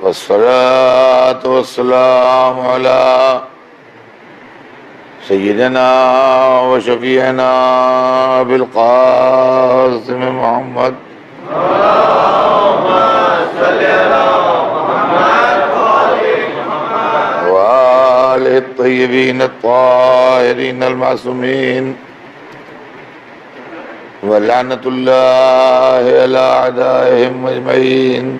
والصلاة والسلام على سيدنا وشفيعنا أبي القاسم محمد وآله الطيبين الطاهرين المعصومين ولعنة الله على أعدائهم أجمعين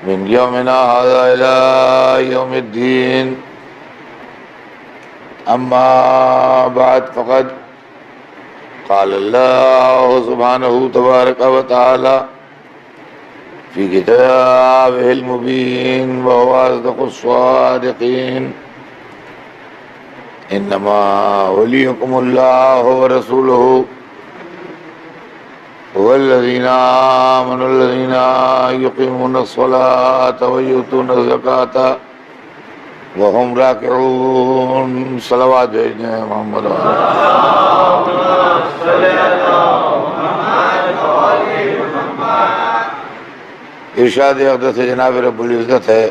من يومنا هذا إلى يوم الدين. أما بعد فقد قال الله سبحانه تبارك وتعالى في كتابه المبين وهو أصدق الصادقين: إنما وليكم الله ورسوله والذين آمنوا الذين يقيمون الصلاة ويؤتون الزكاة وهم راكعون. صلوات بھیجنے محمد ارشاد اقدس جناب رب العزت ہے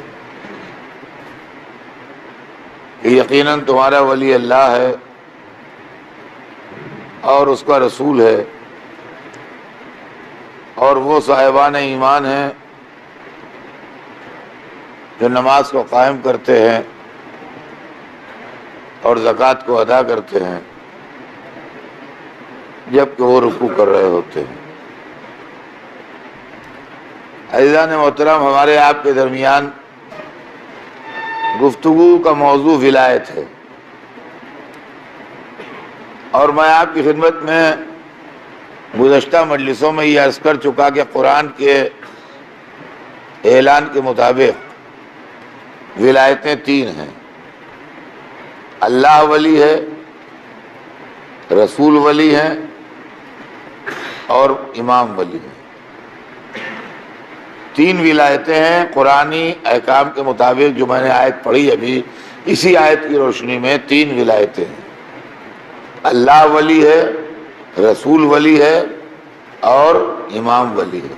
کہ یقیناً تمہارا ولی اللہ ہے اور اس کا رسول ہے، اور وہ صاحبان ایمان ہیں جو نماز کو قائم کرتے ہیں اور زکوٰۃ کو ادا کرتے ہیں جبکہ وہ رکوع کر رہے ہوتے ہیں۔ عزیزان محترم، ہمارے آپ کے درمیان گفتگو کا موضوع ولایت ہے، اور میں آپ کی خدمت میں گزشتہ مجلسوں میں یہ عرض کر چکا کہ قرآن کے اعلان کے مطابق ولایتیں تین ہیں: اللہ ولی ہے، رسول ولی ہیں، اور امام ولی ہیں۔ تین ولایتیں ہیں قرآنی احکام کے مطابق، جو میں نے آیت پڑھی ابھی، اسی آیت کی روشنی میں تین ولایتیں ہیں: اللہ ولی ہے، رسول ولی ہے، اور امام ولی ہے۔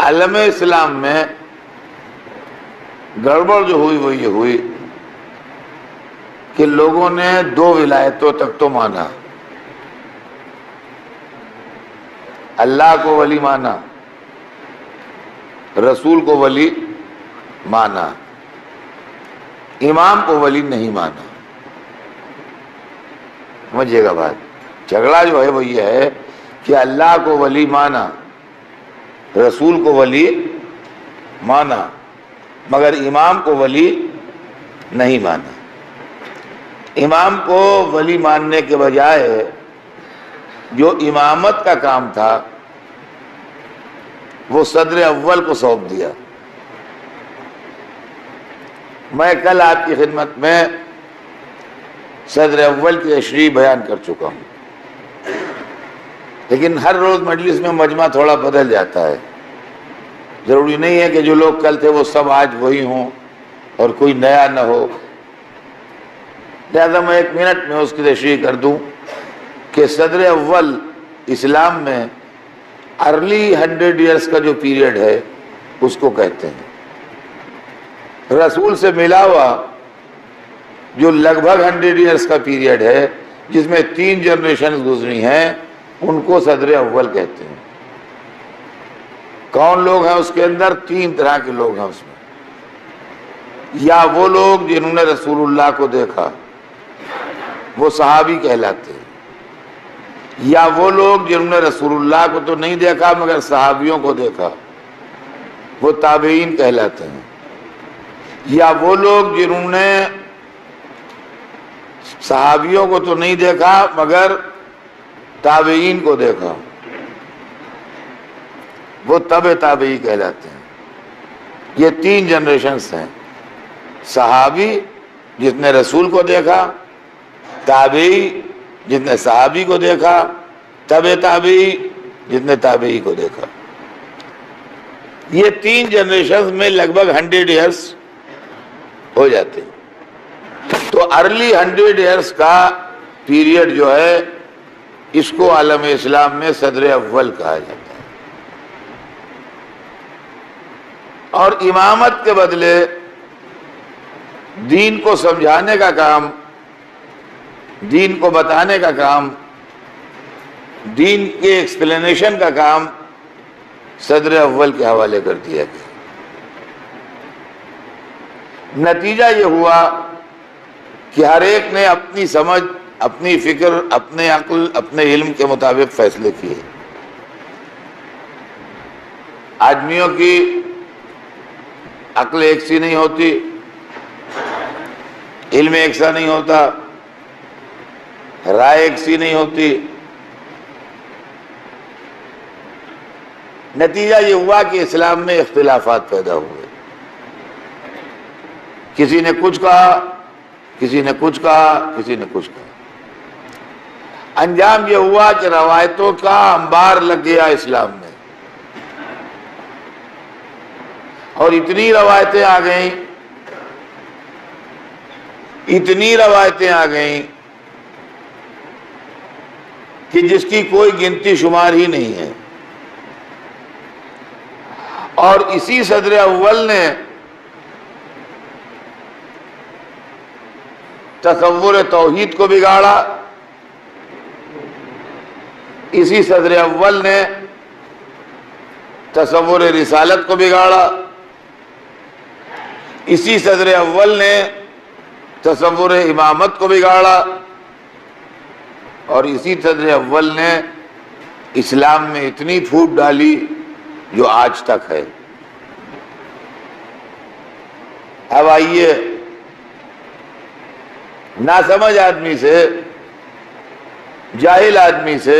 عالم اسلام میں گڑبڑ جو ہوئی وہ یہ ہوئی کہ لوگوں نے دو ولایتوں تک تو مانا، اللہ کو ولی مانا، رسول کو ولی مانا، امام کو ولی نہیں مانا۔ سمجھیے گا بات، جھگڑا جو ہے وہ یہ ہے کہ اللہ کو ولی مانا، رسول کو ولی مانا، مگر امام کو ولی نہیں مانا۔ امام کو ولی ماننے کے بجائے جو امامت کا کام تھا وہ صدر اول کو سونپ دیا۔ میں کل آپ کی خدمت میں صدر اول کی تشریح بیان کر چکا ہوں، لیکن ہر روز مجلس میں مجمع تھوڑا بدل جاتا ہے۔ ضروری نہیں ہے کہ جو لوگ کل تھے وہ سب آج وہی ہوں اور کوئی نیا نہ ہو، لہذا میں 1 منٹ میں اس کی تشریح کر دوں کہ صدر اول اسلام میں ارلی 100 ایئرس کا جو پیریڈ ہے اس کو کہتے ہیں۔ رسول سے ملا ہوا جو لگ بھگ 100 ایئرس کا پیریڈ ہے، جس میں 3 جنریشنز گزری ہیں، ان کو صدر اول کہتے ہیں۔ کون لوگ ہیں اس کے اندر؟ 3 طرح کے لوگ ہیں اس میں۔ یا وہ لوگ جنہوں نے رسول اللہ کو دیکھا، وہ صحابی کہلاتے ہیں۔ یا وہ لوگ جنہوں نے رسول اللہ کو تو نہیں دیکھا مگر صحابیوں کو دیکھا، وہ تابعین کہلاتے ہیں۔ یا وہ لوگ جنہوں نے صحابیوں کو تو نہیں دیکھا مگر تابعین کو دیکھا، وہ تبع تابعی کہلاتے ہیں۔ یہ 3 جنریشنز ہیں: صحابی جس نے رسول کو دیکھا، تابعی جس نے صحابی کو دیکھا، تبع تابعی جس نے تابعی کو دیکھا۔ یہ 3 جنریشنز میں لگ بھگ 100 ایئرس ہو جاتے ہیں۔ تو ارلی 100 ایئرس کا پیریڈ جو ہے، اس کو عالم اسلام میں صدر اول کہا جاتا ہے۔ اور امامت کے بدلے دین کو سمجھانے کا کام، دین کو بتانے کا کام، دین کے ایکسپلینیشن کا کام صدر اول کے حوالے کر دیا گیا۔ نتیجہ یہ ہوا کہ ہر ایک نے اپنی سمجھ، اپنی فکر، اپنے عقل، اپنے علم کے مطابق فیصلے کیے۔ آدمیوں کی عقل ایک سی نہیں ہوتی، علم ایک سا نہیں ہوتا، رائے ایک سی نہیں ہوتی۔ نتیجہ یہ ہوا کہ اسلام میں اختلافات پیدا ہوئے، کسی نے کچھ کہا، کسی نے کچھ کہا، کسی نے کچھ کہا۔ انجام یہ ہوا کہ روایتوں کا انبار لگ گیا اسلام میں، اور اتنی روایتیں آ گئیں، اتنی روایتیں آ گئیں کہ جس کی کوئی گنتی شمار ہی نہیں ہے۔ اور اسی صدر اول نے تصور توحید کو بگاڑا، اسی صدر اول نے تصور رسالت کو بگاڑا، اسی صدر اول نے تصور امامت کو بگاڑا، اور اسی صدر اول نے اسلام میں اتنی پھوٹ ڈالی جو آج تک ہے۔ اب آئیے، ناسمجھ آدمی سے، جاہل آدمی سے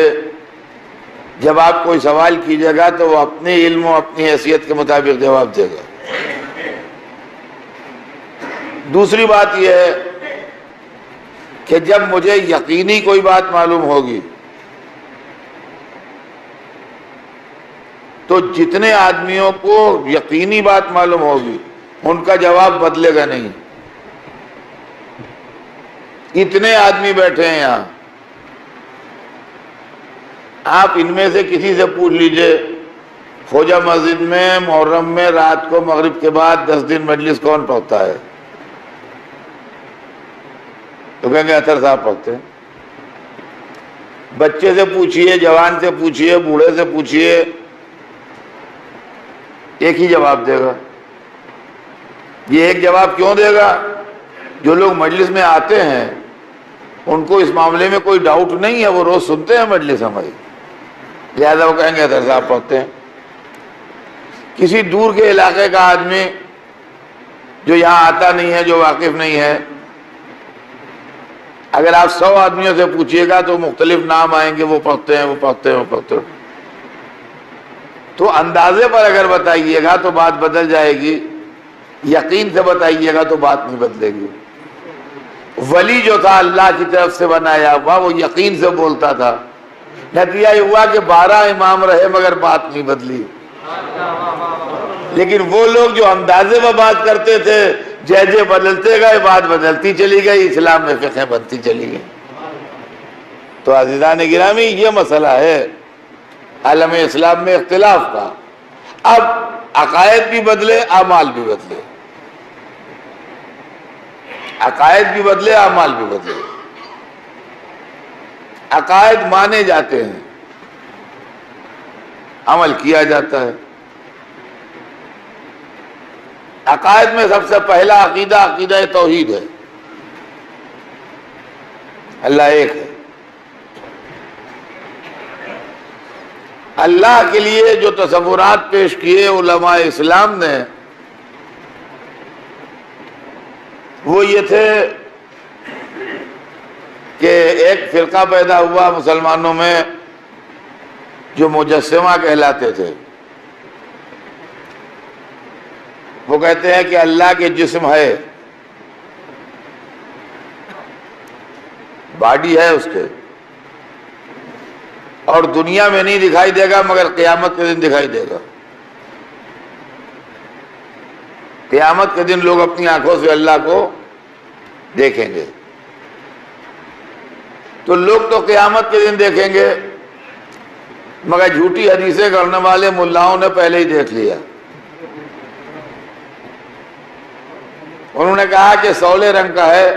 جب آپ کوئی سوال کیجیے گا تو وہ اپنے علم و اپنی حیثیت کے مطابق جواب دے گا۔ دوسری بات یہ ہے کہ جب مجھے یقینی کوئی بات معلوم ہوگی تو جتنے آدمیوں کو یقینی بات معلوم ہوگی ان کا جواب بدلے گا نہیں۔ اتنے آدمی بیٹھے ہیں یہاں، آپ ان میں سے کسی سے پوچھ لیجئے خوجہ مسجد میں محرم میں رات کو مغرب کے بعد 10 دن مجلس کون پڑھتا ہے؟ تو کہیں گے اطہر صاحب پڑھتے ہیں۔ بچے سے پوچھئے، جوان سے پوچھئے، بوڑھے سے پوچھئے، ایک ہی جواب دے گا۔ یہ ایک جواب کیوں دے گا؟ جو لوگ مجلس میں آتے ہیں ان کو اس معاملے میں کوئی ڈاؤٹ نہیں ہے، وہ روز سنتے ہیں مجلس ہماری، لہذا وہ کہیں گے اطہر صاحب پڑھتے ہیں۔ کسی دور کے علاقے کا آدمی جو یہاں آتا نہیں ہے، جو واقف نہیں ہے، اگر آپ 100 آدمیوں سے پوچھئے گا تو مختلف نام آئیں گے، وہ پڑھتے ہیں، وہ پڑھتے ہیں، وہ پڑھتے ہیں۔ تو اندازے پر اگر بتائیے گا تو بات بدل جائے گی، یقین سے بتائیے گا تو بات نہیں بدلے گی۔ ولی جو تھا اللہ کی طرف سے بنایا ہوا، وہ یقین سے بولتا تھا، نتیجہ یہ ہوا کہ 12 امام رہے مگر بات نہیں بدلی۔ لیکن وہ لوگ جو اندازے پر بات کرتے تھے، جیسے بدلتے گئے بات بدلتی چلی گئی، اسلام میں فقہیں بنتی چلی گئی۔ تو عزیزان گرامی، یہ مسئلہ ہے عالم اسلام میں اختلاف کا۔ اب عقائد بھی بدلے، اعمال بھی بدلے، عقائد بھی بدلے، اعمال بھی بدلے۔ عقائد مانے جاتے ہیں، عمل کیا جاتا ہے۔ عقائد میں سب سے پہلا عقیدہ عقیدہ توحید ہے، اللہ ایک ہے۔ اللہ کے لیے جو تصورات پیش کیے علماء اسلام نے، وہ یہ تھے کہ ایک فرقہ پیدا ہوا مسلمانوں میں جو مجسمہ کہلاتے تھے۔ وہ کہتے ہیں کہ اللہ کے جسم ہے، باڈی ہے اس کے، اور دنیا میں نہیں دکھائی دے گا مگر قیامت کے دن دکھائی دے گا۔ قیامت کے دن لوگ اپنی آنکھوں سے اللہ کو دیکھیں گے۔ تو لوگ تو قیامت کے دن دیکھیں گے، مگر جھوٹی حدیثیں کرنے والے ملاؤں نے پہلے ہی دیکھ لیا۔ انہوں نے کہا کہ سولے رنگ کا ہے،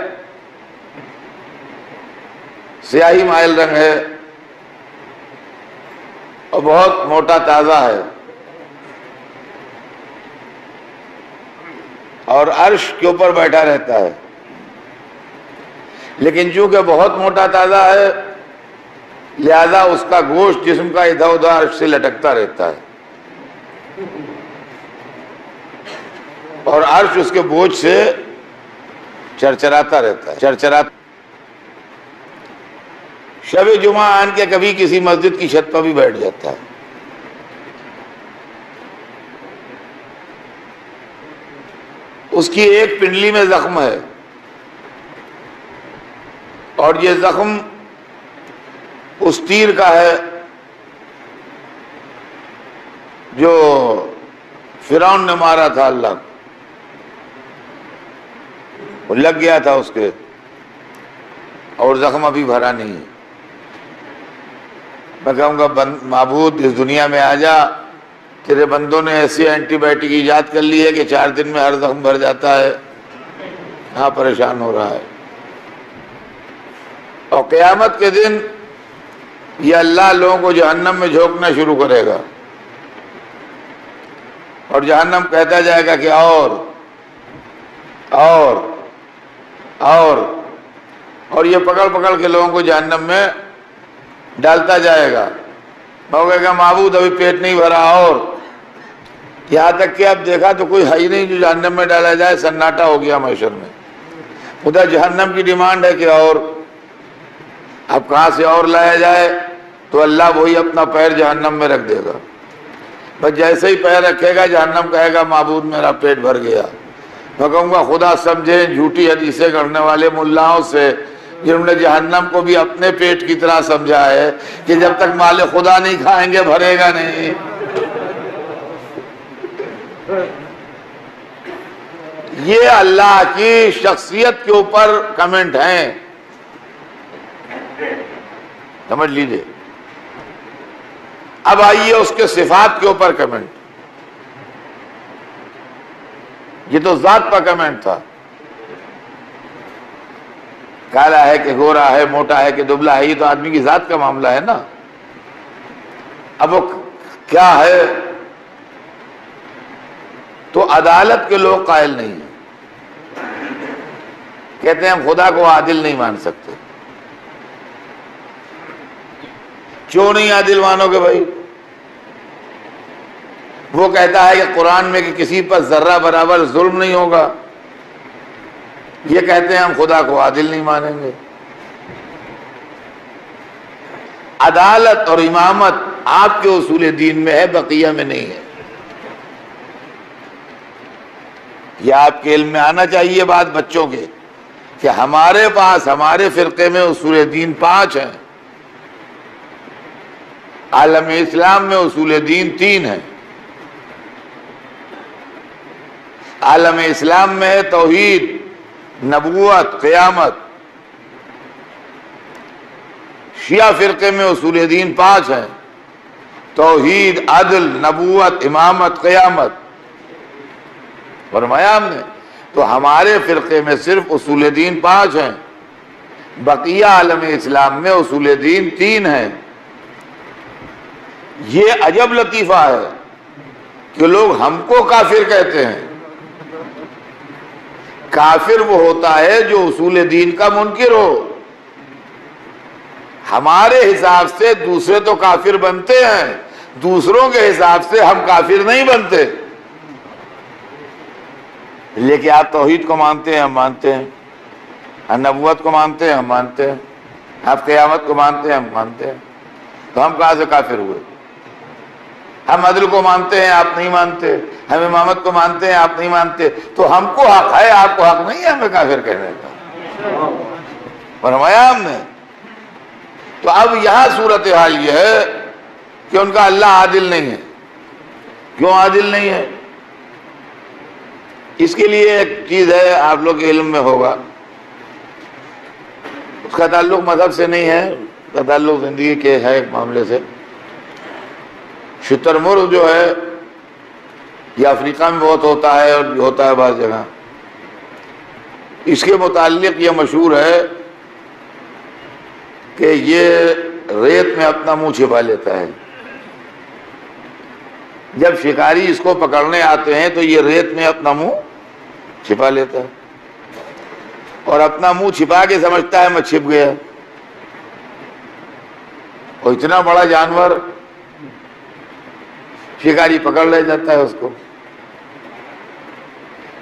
سیاہی مائل رنگ ہے اور بہت موٹا تازہ ہے، اور عرش کے اوپر بیٹھا رہتا ہے، لیکن چونکہ بہت موٹا تازہ ہے لہذا اس کا گوشت جسم کا ادھر ادھر عرش سے لٹکتا رہتا ہے، اور عرش اس کے بوجھ سے چرچراتا رہتا ہے، شب جمعہ آن کے کبھی کسی مسجد کی چھت پر بھی بیٹھ جاتا ہے۔ اس کی ایک پنڈلی میں زخم ہے، اور یہ زخم اس تیر کا ہے جو فرعون نے مارا تھا اللہ کو، وہ لگ گیا تھا اس کے، اور زخم ابھی بھرا نہیں ہے۔ میں کہوں گا معبود اس دنیا میں آ جا، تیرے بندوں نے ایسی اینٹی بائیوٹک ایجاد کر لی ہے کہ 4 دن میں ہر زخم بھر جاتا ہے، ہاں پریشان ہو رہا ہے۔ اور قیامت کے دن یہ اللہ لوگوں کو جہنم میں جھونکنا شروع کرے گا، اور جہنم کہتا جائے گا کہ اور یہ پکڑ پکڑ کے لوگوں کو جہنم میں ڈالتا جائے گا۔ وہ کہے گا معبود ابھی پیٹ نہیں بھرا، اور یہاں تک کہ اب دیکھا تو کوئی ہے ہی نہیں جو جہنم میں ڈالا جائے، سناٹا ہو گیا محشر میں۔ ادھر جہنم کی ڈیمانڈ ہے کہ اور، اب کہاں سے اور لایا جائے، تو اللہ وہی اپنا پیر جہنم میں رکھ دے گا، بس جیسے ہی پیر رکھے گا جہنم کہے گا معبود میرا پیٹ بھر گیا۔ میں کہوں گا خدا سمجھے جھوٹی حدیثیں گڑھنے والے ملاؤں سے، جنہوں نے جہنم کو بھی اپنے پیٹ کی طرح سمجھا ہے کہ جب تک مال خدا نہیں کھائیں گے بھرے گا نہیں۔ یہ اللہ کی شخصیت کے اوپر کمنٹ ہیں، سمجھ لیجئے۔ اب آئیے اس کے صفات کے اوپر کمنٹ، یہ تو ذات پر کمنٹ تھا، کالا ہے کہ گورا ہے، موٹا ہے کہ دبلا ہے، یہ تو آدمی کی ذات کا معاملہ ہے نا۔ اب وہ کیا ہے، تو عدالت کے لوگ قائل نہیں ہیں، کہتے ہیں ہم خدا کو عادل نہیں مان سکتے۔ کیوں نہیں عادل مانو گے بھائی؟ وہ کہتا ہے کہ قرآن میں کہ کسی پر ذرہ برابر ظلم نہیں ہوگا، یہ کہتے ہیں ہم خدا کو عادل نہیں مانیں گے۔ عدالت اور امامت آپ کے اصول دین میں ہے، بقیہ میں نہیں ہے۔ یہ آپ کے علم میں آنا چاہیے بات بچوں کے، کہ ہمارے پاس ہمارے فرقے میں اصول دین 5 ہیں، عالم اسلام میں اصول دین 3 ہیں۔ عالم اسلام میں ہے توحید، نبوت، قیامت۔ شیعہ فرقے میں اصول دین 5 ہیں، توحید، عدل، نبوت، امامت، قیامت۔ فرمایا ہم نے، تو ہمارے فرقے میں صرف اصول دین 5 ہیں، بقیہ عالم اسلام میں اصول دین 3 ہیں۔ یہ عجب لطیفہ ہے کہ لوگ ہم کو کافر کہتے ہیں۔ کافر وہ ہوتا ہے جو اصول دین کا منکر ہو۔ ہمارے حساب سے دوسرے تو کافر بنتے ہیں، دوسروں کے حساب سے ہم کافر نہیں بنتے۔ لیکن آپ توحید کو مانتے ہیں، ہم مانتے ہیں، آپ نبوت کو مانتے ہیں، ہم مانتے ہیں، آپ قیامت کو مانتے ہیں، ہم مانتے ہیں، تو ہم کہاں سے کافر ہوئے؟ ہم عدل کو مانتے ہیں، آپ نہیں مانتے، ہم امامت کو مانتے ہیں، آپ نہیں مانتے، تو ہم کو حق ہے، آپ کو حق نہیں ہے ہمیں کافر کہنے کا۔ فرمایا ہم نے۔ تو اب یہاں صورتحال یہ ہے کہ ان کا اللہ عادل نہیں ہے۔ کیوں عادل نہیں ہے؟ اس کے لیے ایک چیز ہے، آپ لوگ کے علم میں ہوگا، اس کا تعلق مذہب سے نہیں ہے، اس کا تعلق زندگی کے ہے ایک معاملے سے۔ شتر مرغ جو ہے یہ افریقہ میں بہت ہوتا ہے اور ہوتا ہے بعض جگہ، اس کے متعلق یہ مشہور ہے کہ یہ ریت میں اپنا منہ چھپا لیتا ہے. جب شکاری اس کو پکڑنے آتے ہیں تو یہ ریت میں اپنا منہ چھپا لیتا ہے اور اپنا منہ چھپا کے سمجھتا ہے میں چھپ گیا. اور اتنا بڑا جانور شکاری پکڑ لے جاتا ہے اس کو.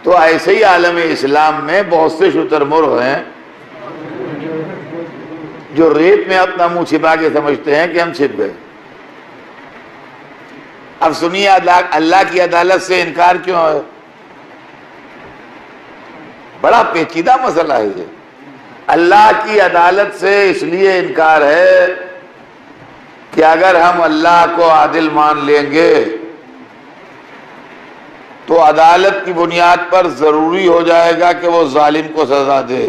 تو ایسے ہی عالم اسلام میں بہت سے شتر مرغ ہیں جو ریت میں اپنا منہ چھپا کے سمجھتے ہیں کہ ہم چھپ گئے. اب سنیے اللہ کی عدالت سے انکار کیوں ہے؟ بڑا پیچیدہ مسئلہ ہے یہ. اللہ کی عدالت سے اس لیے انکار ہے کہ اگر ہم اللہ کو عادل مان لیں گے تو عدالت کی بنیاد پر ضروری ہو جائے گا کہ وہ ظالم کو سزا دے.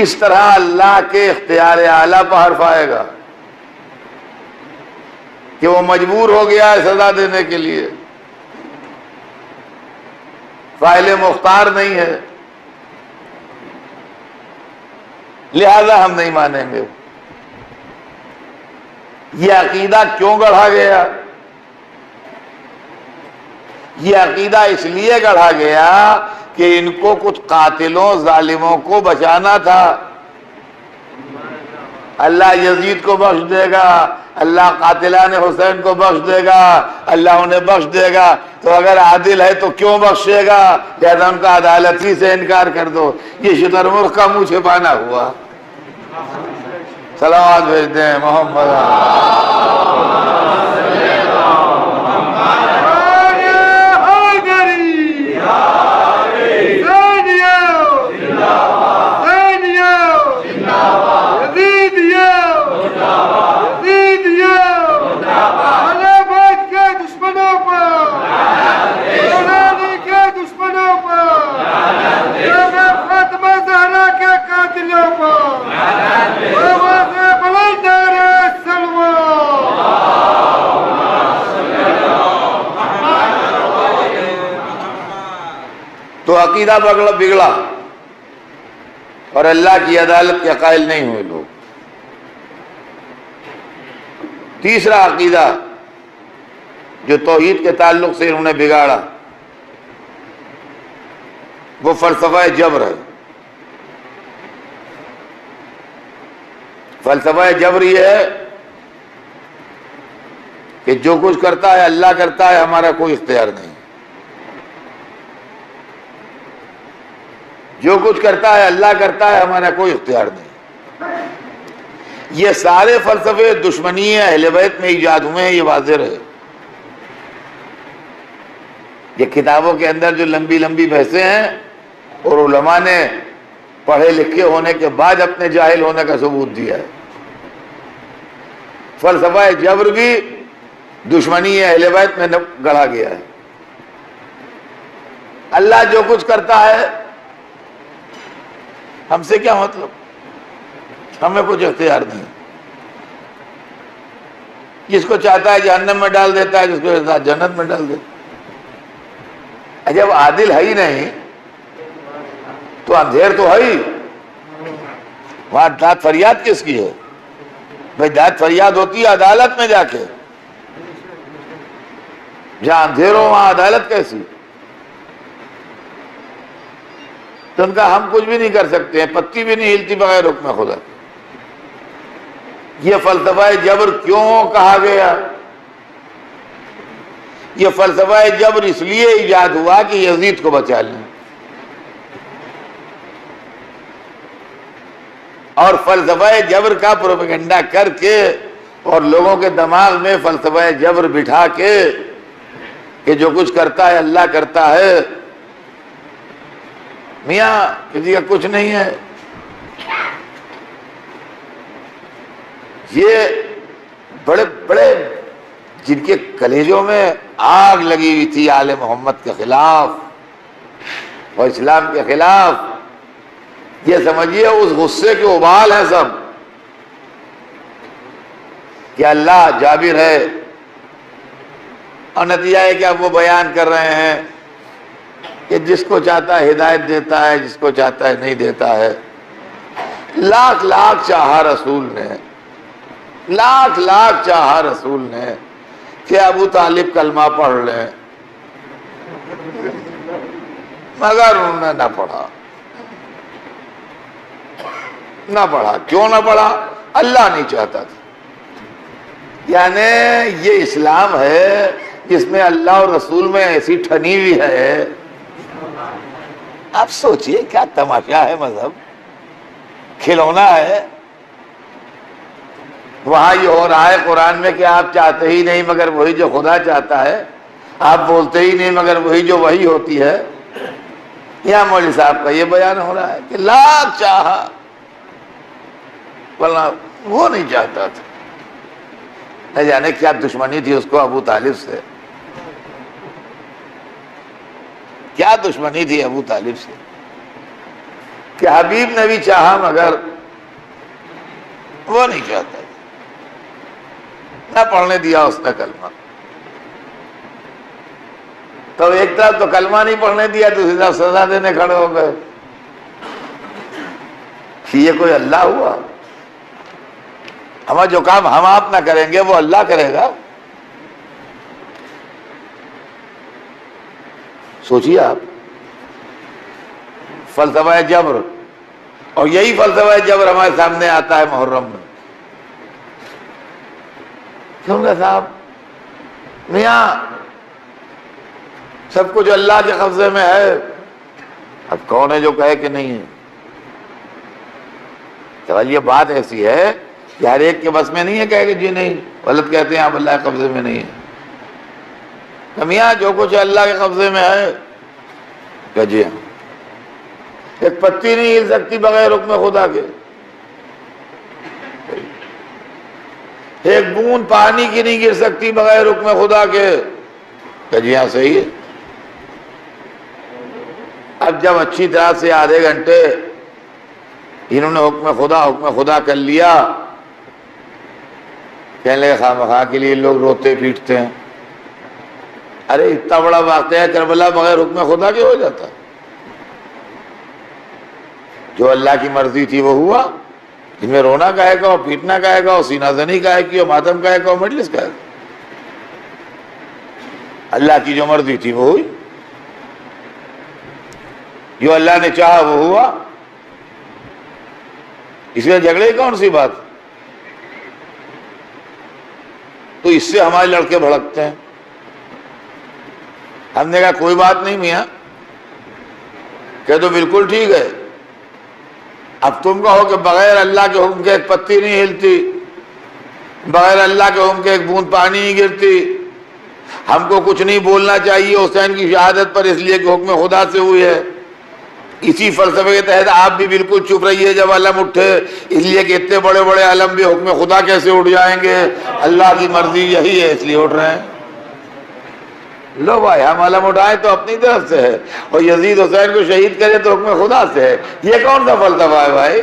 اس طرح اللہ کے اختیار اعلیٰ پر حرف آئے گا کہ وہ مجبور ہو گیا ہے سزا دینے کے لیے، فاعل مختار نہیں ہے، لہذا ہم نہیں مانیں گے. یہ عقیدہ کیوں گڑھا گیا؟ یہ عقیدہ اس لیے گڑھا گیا کہ ان کو کچھ قاتلوں ظالموں کو بچانا تھا. اللہ یزید کو بخش دے گا، اللہ قاتلان حسین کو بخش دے گا، اللہ انہیں بخش دے گا، تو اگر عادل ہے تو کیوں بخشے گا؟ لہذا ان کا عدالت ہی سے انکار کر دو. یہ شتر مرغ کا منہ چھپانا ہوا. صلوات بھیج دیں محمد. تو عقیدہ بگڑا اور اللہ کی عدالت کے قائل نہیں ہوئے لوگ. تیسرا عقیدہ جو توحید کے تعلق سے انہوں نے بگاڑا وہ فلسفہ جبر ہے. فلسفہ جبر یہ ہے کہ جو کچھ کرتا ہے اللہ کرتا ہے، ہمارا کوئی اختیار نہیں. جو کچھ کرتا ہے اللہ کرتا ہے، ہمارا کوئی اختیار نہیں. یہ سارے فلسفے دشمنی اہل بیت میں ایجاد ہوئے ہیں، یہ واضح ہے. یہ کتابوں کے اندر جو لمبی لمبی بحثیں ہیں اور علماء نے پڑھے لکھے ہونے کے بعد اپنے جاہل ہونے کا ثبوت دیا ہے. فلسفہ جبر بھی دشمنی اہل بیت میں گڑھا گیا ہے. اللہ جو کچھ کرتا ہے ہم سے کیا مطلب، ہمیں کچھ اختیار نہیں. جس کو چاہتا ہے جہنم میں ڈال دیتا ہے، جس کو چاہتا ہے جنت میں ڈال دیتا ہے. جب عادل ہے ہی نہیں تو اندھیر تو ہے ہی. وہاں داد فریاد کس کی ہے بھائی؟ داد فریاد ہوتی ہے عدالت میں جا کے. جہاں اندھیر ہو وہاں عدالت کیسی؟ تو ان کا ہم کچھ بھی نہیں کر سکتے ہیں، پتی بھی نہیں ہلتی بغیر حکم خدا. یہ فلسفہ جبر کیوں کہا گیا؟ یہ فلسفہ جبر اس لیے ایجاد ہوا کہ یزید کو بچا لیں. اور فلسفہ جبر کا پروپیگنڈا کر کے اور لوگوں کے دماغ میں فلسفہ جبر بٹھا کے کہ جو کچھ کرتا ہے اللہ کرتا ہے، میاں کسی کا کچھ نہیں ہے. یہ بڑے بڑے جن کے کلیجوں میں آگ لگی ہوئی تھی آل محمد کے خلاف اور اسلام کے خلاف، یہ سمجھیے اس غصے کے ابال ہیں سب کہ اللہ جابر ہے، اور نتیجہ ہے کہ اب وہ بیان کر رہے ہیں کہ جس کو چاہتا ہے ہدایت دیتا ہے، جس کو چاہتا ہے نہیں دیتا ہے۔ لاکھ لاکھ چاہا رسول نے، لاکھ لاکھ چاہا رسول نے کہ ابو طالب کلمہ پڑھ لیں، مگر انہوں نے نہ پڑھا، نہ پڑھا۔ کیوں نہ پڑھا؟ اللہ نہیں چاہتا تھا۔ یعنی یہ اسلام ہے جس میں اللہ اور رسول میں ایسی ٹھنی ہوئی ہے۔ آپ سوچئے کیا تماشا ہے، مذہب کھلونا ہے۔ وہاں یہ ہو رہا ہے قرآن میں کہ آپ چاہتے ہی نہیں مگر وہی جو خدا چاہتا ہے، آپ بولتے ہی نہیں مگر وہی جو وہی ہوتی ہے۔ یہاں مولوی صاحب کا یہ بیان ہو رہا ہے کہ لاکھ چاہا، ورنہ وہ نہیں چاہتا تھا۔ نہ جانے کیا دشمنی تھی اس کو ابو طالب سے، کیا دشمنی تھی ابو طالب سے کہ حبیب نے بھی چاہا مگر وہ نہیں چاہتا، نہ پڑھنے دیا اس نے کلمہ۔ تو ایک طرف تو کلمہ نہیں پڑھنے دیا، دوسری طرف سزا دینے کھڑے ہو گئے۔ یہ کوئی اللہ ہوا؟ ہمیں جو کام ہم آپ نہ کریں گے وہ اللہ کرے گا؟ سوچیے آپ، فلسفہ جبر، اور یہی فلسفہ جبر ہمارے سامنے آتا ہے محرم میں۔ کیوں کہ صاحب میاں سب کچھ اللہ کے قبضے میں ہے، اب کون ہے جو کہے کہ نہیں ہے؟ تو یہ بات ایسی ہے کہ ہر ایک کے بس میں نہیں ہے کہے کہ جی نہیں، غلط کہتے ہیں آپ اللہ کے قبضے میں نہیں ہے۔ کہ میاں جو کچھ اللہ کے قبضے میں ہے، کہ جی ہاں، ایک پتی نہیں ہل سکتی بغیر حکم خدا کے، ایک بوند پانی کی نہیں گر سکتی بغیر حکم خدا کے، کہ جی ہاں صحیح ہے۔ اب جب اچھی طرح سے آدھے گھنٹے انہوں نے حکم خدا کر لیا، کہنے لگے خواہ کے لیے لوگ روتے پیٹتے ہیں۔ ارے اتنا بڑا واقعہ کربلا بغیر حکم خدا کے ہو جاتا؟ جو اللہ کی مرضی تھی وہ ہوا، جن میں رونا کہے گا اور پیٹنا کہے گا اور سینہ زنی کہے گی اور ماتم کہے گا اور مجلس کہے گا۔ اللہ کی جو مرضی تھی وہ ہوئی، جو اللہ نے چاہا وہ ہوا۔ اس میں جھگڑے کی کون سی بات؟ تو اس سے ہمارے لڑکے بھڑکتے ہیں۔ ہم نے کہا کوئی بات نہیں میاں، کہ تو بالکل ٹھیک ہے۔ اب تم کہو کہ بغیر اللہ کے حکم کے ایک پتی نہیں ہلتی، بغیر اللہ کے حکم کے ایک بوند پانی نہیں گرتی، ہم کو کچھ نہیں بولنا چاہیے حسین کی شہادت پر اس لیے کہ حکم خدا سے ہوئی ہے۔ اسی فلسفے کے تحت آپ بھی بالکل چپ رہیے جب علم اٹھے، اس لیے کہ اتنے بڑے بڑے علم بھی حکم خدا کیسے اٹھ جائیں گے؟ اللہ کی مرضی یہی ہے اس لیے اٹھ رہے ہیں۔ لو بھائی، ہم علم اٹھائیں تو اپنی طرف سے ہے، اور یزید حسین کو شہید کرے تو حکم خدا سے ہے۔ یہ کون سا فلسفہ ہے بھائی؟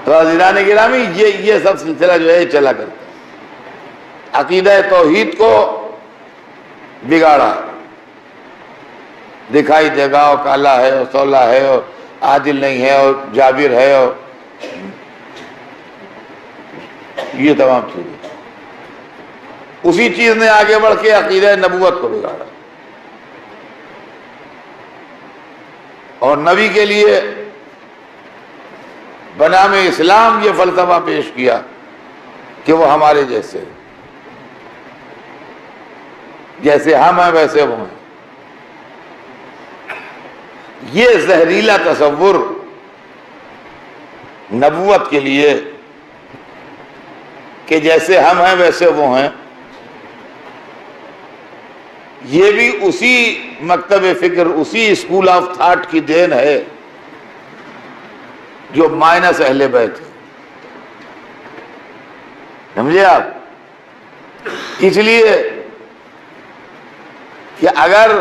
تو عزیزان گرامی، یہ سب سلسلہ جو ہے چلا کرتا ہے۔ عقیدہ توحید کو بگاڑا، دکھائی دے گا اور کالا ہے اور سولا ہے اور عادل نہیں ہے اور جابر ہے، اور یہ تمام چیزیں۔ اسی چیز نے آگے بڑھ کے عقیدہ نبوت کو بگاڑا، اور نبی کے لیے بنام اسلام یہ فلسفہ پیش کیا کہ وہ ہمارے جیسے، جیسے ہم ہیں ویسے وہ ہیں۔ یہ زہریلا تصور نبوت کے لیے کہ جیسے ہم ہیں ویسے وہ ہیں، یہ بھی اسی مکتب فکر، اسی اسکول آف تھاٹ کی دین ہے جو مائنس اہل بیت ہے۔ سمجھے آپ؟ اس لیے کہ اگر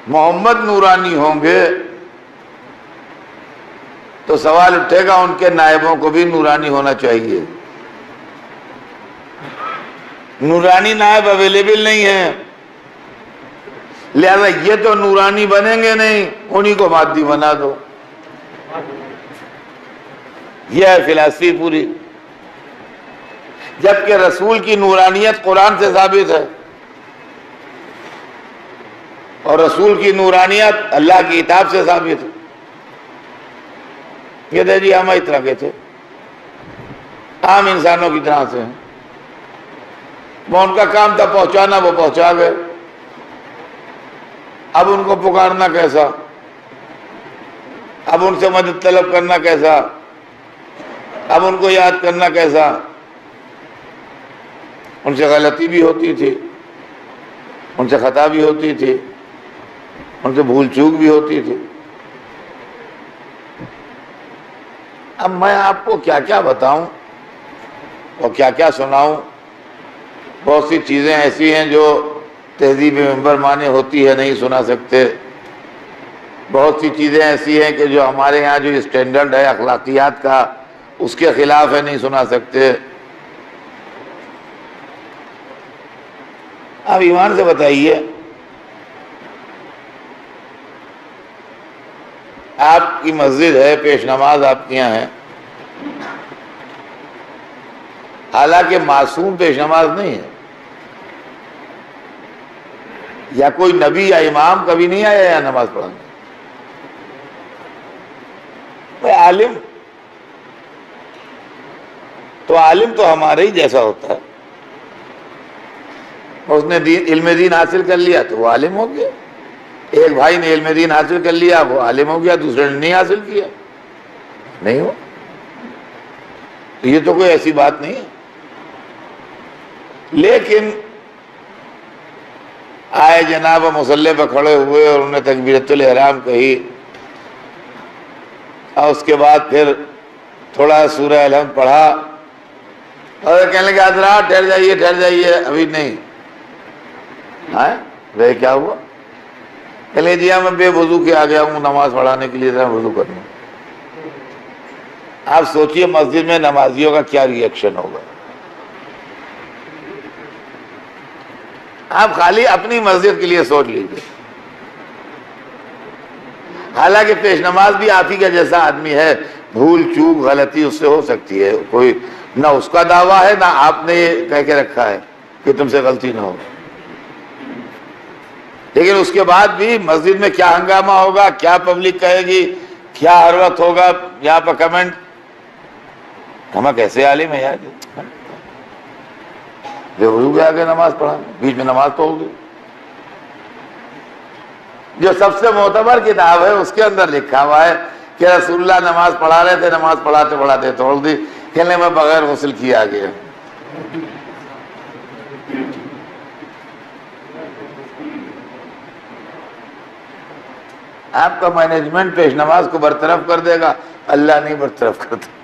محمد نورانی ہوں گے تو سوال اٹھے گا ان کے نائبوں کو بھی نورانی ہونا چاہیے۔ نورانی نائب اویلیبل نہیں ہے، لہذا یہ تو نورانی بنیں گے نہیں، انہی کو مادی بنا دو. یہ ہے فلسفی پوری. جبکہ رسول کی نورانیت قرآن سے ثابت ہے، اور رسول کی نورانیت اللہ کی کتاب سے ثابت ہے. یہ تھے جی ہم اس طرح کے تھے، عام انسانوں کی طرح سے ہیں. وہ ان کا کام تھا پہنچانا، وہ پہنچا گئے. اب ان کو پکارنا کیسا، اب ان سے مدد طلب کرنا کیسا، اب ان کو یاد کرنا کیسا. ان سے غلطی بھی ہوتی تھی، ان سے خطا بھی ہوتی تھی، ان سے بھول چوک بھی ہوتی تھی. اب میں آپ کو کیا کیا بتاؤں اور کیا کیا سناؤں. بہت سی چیزیں ایسی ہیں جو تہذیب منبر مانے ہوتی ہے، نہیں سنا سکتے. بہت سی چیزیں ایسی ہیں کہ جو ہمارے ہاں جو اسٹینڈرڈ ہے اخلاقیات کا، اس کے خلاف ہے، نہیں سنا سکتے. آپ ایمان سے بتائیے، آپ کی مسجد ہے، پیش نماز آپ کے یہاں ہے، حالانکہ معصوم پیش نماز نہیں ہے، یا کوئی نبی یا امام کبھی نہیں آیا یا نماز پڑھانے. عالم تو ہمارے ہی جیسا ہوتا ہے. اس نے علم دین حاصل کر لیا تو وہ عالم ہو گیا. ایک بھائی نے علم دین حاصل کر لیا، وہ عالم ہو گیا. دوسرے نے نہیں حاصل کیا، نہیں ہو. یہ تو کوئی ایسی بات نہیں ہے. لیکن آئے جناب مصلی پہ کھڑے ہوئے اور انہوں نے تکبیرۃ الاحرام کہی، اور اس کے بعد پھر تھوڑا سورہ الحمد پڑھا، اور کہنے لگے حضرات ٹھہر جائیے ابھی نہیں. وہ کیا ہوا؟ کہنے جی میں بے وضو کے آ گیا ہوں نماز پڑھانے کے لیے، وضو کرنا. آپ سوچئے مسجد میں نمازیوں کا کیا ری ایکشن ہوگا. آپ خالی اپنی مسجد کے لیے سوچ لیجیے. حالانکہ پیش نماز بھی آپ ہی کا جیسا آدمی ہے، بھول چوک غلطی اس سے ہو سکتی ہے. کوئی نہ اس کا دعویٰ ہے، نہ آپ نے یہ کہہ کے رکھا ہے کہ تم سے غلطی نہ ہو. لیکن اس کے بعد بھی مسجد میں کیا ہنگامہ ہوگا، کیا پبلک کہے گی، کیا ہر وقت ہوگا یہاں پر کمنٹ. ہم کیسے عالم ہے یار، بے وضو کے آگے نماز پڑھا، بیچ میں نماز تو ہوگی. جو سب سے معتبر کتاب ہے اس کے اندر لکھا ہوا ہے کہ رسول اللہ نماز پڑھا رہے تھے، نماز پڑھاتے پڑھاتے توڑ دی، کہنے میں بغیر غسل کیے آ گیا. آپ کا مینجمنٹ پیش نماز کو برطرف کر دے گا، اللہ نہیں برطرف کرتا.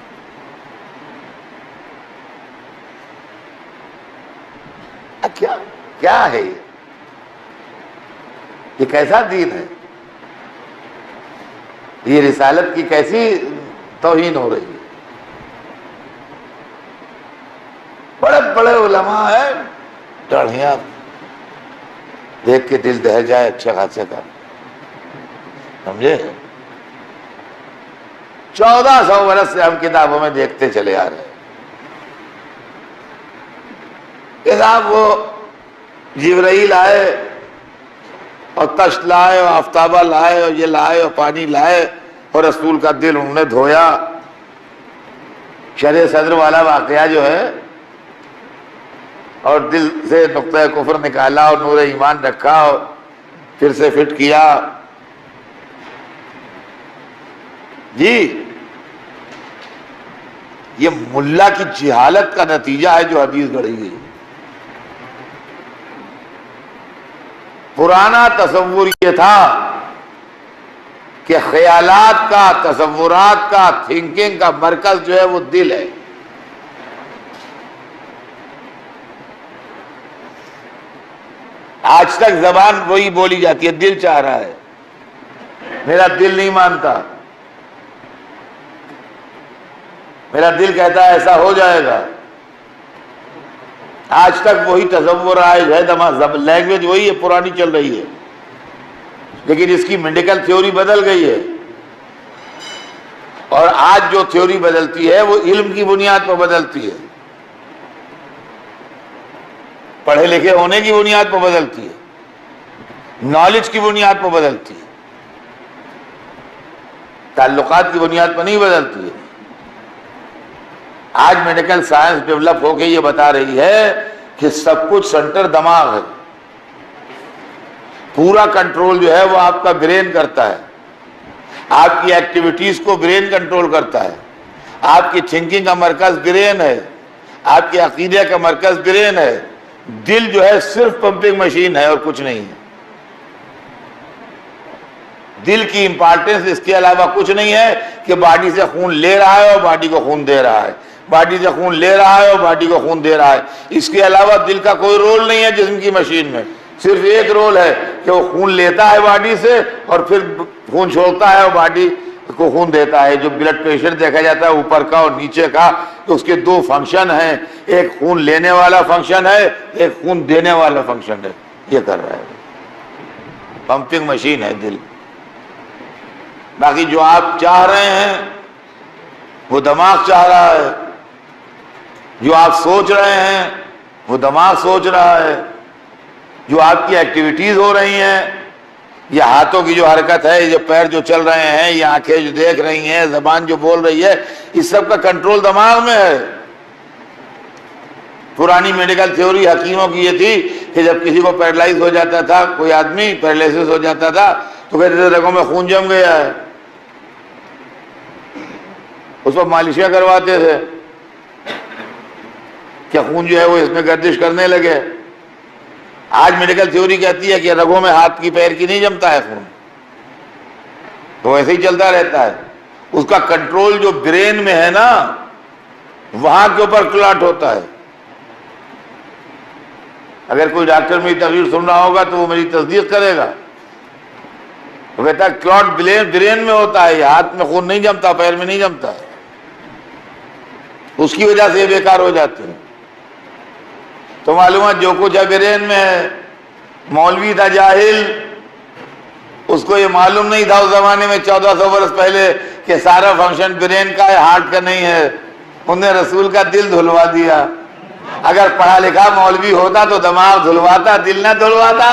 کیا ہے یہ کیسا دین ہے؟ یہ رسالت کی کیسی توہین ہو رہی ہے. بڑے بڑے علماء ہیں، ٹڑھیاں دیکھ کے دل دہل جائے اچھے خاصے کا، سمجھے. 1400 برس سے ہم کتابوں میں دیکھتے چلے آ رہے ہیں. کتاب وہ جبرائیل آئے اور تشت لائے اور آفتابہ لائے اور یہ لائے اور پانی لائے اور رسول کا دل انہوں نے دھویا. شرح صدر والا واقعہ جو ہے، اور دل سے نقطہ کفر نکالا اور نور ایمان رکھا اور پھر سے فٹ کیا. جی یہ ملا کی جہالت کا نتیجہ ہے جو حدیث گڑھی گئی. پرانا تصور یہ تھا کہ خیالات کا، تصورات کا، تھنکنگ کا مرکز جو ہے وہ دل ہے. آج تک زبان وہی بولی جاتی ہے، دل چاہ رہا ہے، میرا دل نہیں مانتا، میرا دل کہتا ہے ایسا ہو جائے گا. آج تک وہی تصور رائج ہے، لینگویج وہی ہے، پرانی چل رہی ہے، لیکن اس کی میڈیکل تھیوری بدل گئی ہے، اور آج جو تھیوری بدلتی ہے وہ علم کی بنیاد پر بدلتی ہے، پڑھے لکھے ہونے کی بنیاد پر بدلتی ہے، نالج کی بنیاد پر بدلتی ہے، تعلقات کی بنیاد پر نہیں بدلتی ہے۔ آج میڈیکل سائنس ڈیولپ ہو کے یہ بتا رہی ہے کہ سب کچھ سینٹر دماغ ہے، پورا کنٹرول جو ہے وہ آپ کا برین کرتا ہے، آپ کی ایکٹیویٹیز کو برین کنٹرول کرتا ہے، آپ کی تھنکنگ کا مرکز برین ہے، آپ کے عقیدے کا مرکز برین ہے، دل جو ہے صرف پمپنگ مشین ہے اور کچھ نہیں ہے، دل کی امپارٹنس اس کے علاوہ کچھ نہیں ہے کہ باڈی سے خون لے رہا ہے اور باڈی کو خون دے رہا ہے، باڈی سے خون لے رہا ہے اور باڈی کو خون دے رہا ہے، اس کے علاوہ دل کا کوئی رول نہیں ہے جسم کی مشین میں، صرف ایک رول ہے کہ وہ خون لیتا ہے باڈی سے اور پھر خون چھوڑتا ہے اور باڈی کو خون دیتا ہے۔ جو بلڈ پریشر دیکھا جاتا ہے اوپر کا اور نیچے کا، تو اس کے دو فنکشن ہیں، ایک خون لینے والا فنکشن ہے، ایک خون دینے والا فنکشن ہے، یہ کر رہا ہے، پمپنگ مشین ہے دل۔ باقی جو آپ چاہ رہے ہیں وہ دماغ چاہ رہا ہے، جو آپ سوچ رہے ہیں وہ دماغ سوچ رہا ہے، جو آپ کی ایکٹیویٹیز ہو رہی ہیں، یہ ہاتھوں کی جو حرکت ہے، یہ پیر جو چل رہے ہیں، یہ آنکھیں جو دیکھ رہی ہیں، زبان جو بول رہی ہے، اس سب کا کنٹرول دماغ میں ہے۔ پرانی میڈیکل تھیوری حکیموں کی یہ تھی کہ جب کسی کو پیرالائز ہو جاتا تھا، کوئی آدمی پیرالائسس ہو جاتا تھا، تو کہتے تھے رگوں میں خون جم گیا ہے، اس پر مالشیں کرواتے تھے کہ خون جو ہے وہ اس میں گردش کرنے لگے۔ آج میڈیکل تھیوری کہتی ہے کہ رگوں میں ہاتھ کی پیر کی نہیں جمتا ہے خون، تو ایسے ہی چلتا رہتا ہے، اس کا کنٹرول جو برین میں ہے نا، وہاں کے اوپر کلاٹ ہوتا ہے۔ اگر کوئی ڈاکٹر میری تقریر سن رہا ہوگا تو وہ میری تصدیق کرے گا، وہ کہتا ہے کلاٹ برین میں ہوتا ہے، یہ ہاتھ میں خون نہیں جمتا، پیر میں نہیں جمتا ہے، اس کی وجہ سے یہ بیکار ہو جاتے ہیں۔ تو معلومات جو کچھ ہے برین میں ہے۔ مولوی تھا جاہل، اس کو یہ معلوم نہیں تھا اس زمانے میں 1400 برس پہلے کہ سارا فنکشن برین کا ہے، ہارٹ کا نہیں ہے، انہوں نے رسول کا دل دھلوا دیا۔ اگر پڑھا لکھا مولوی ہوتا تو دماغ دھلواتا، دل نہ دھلواتا۔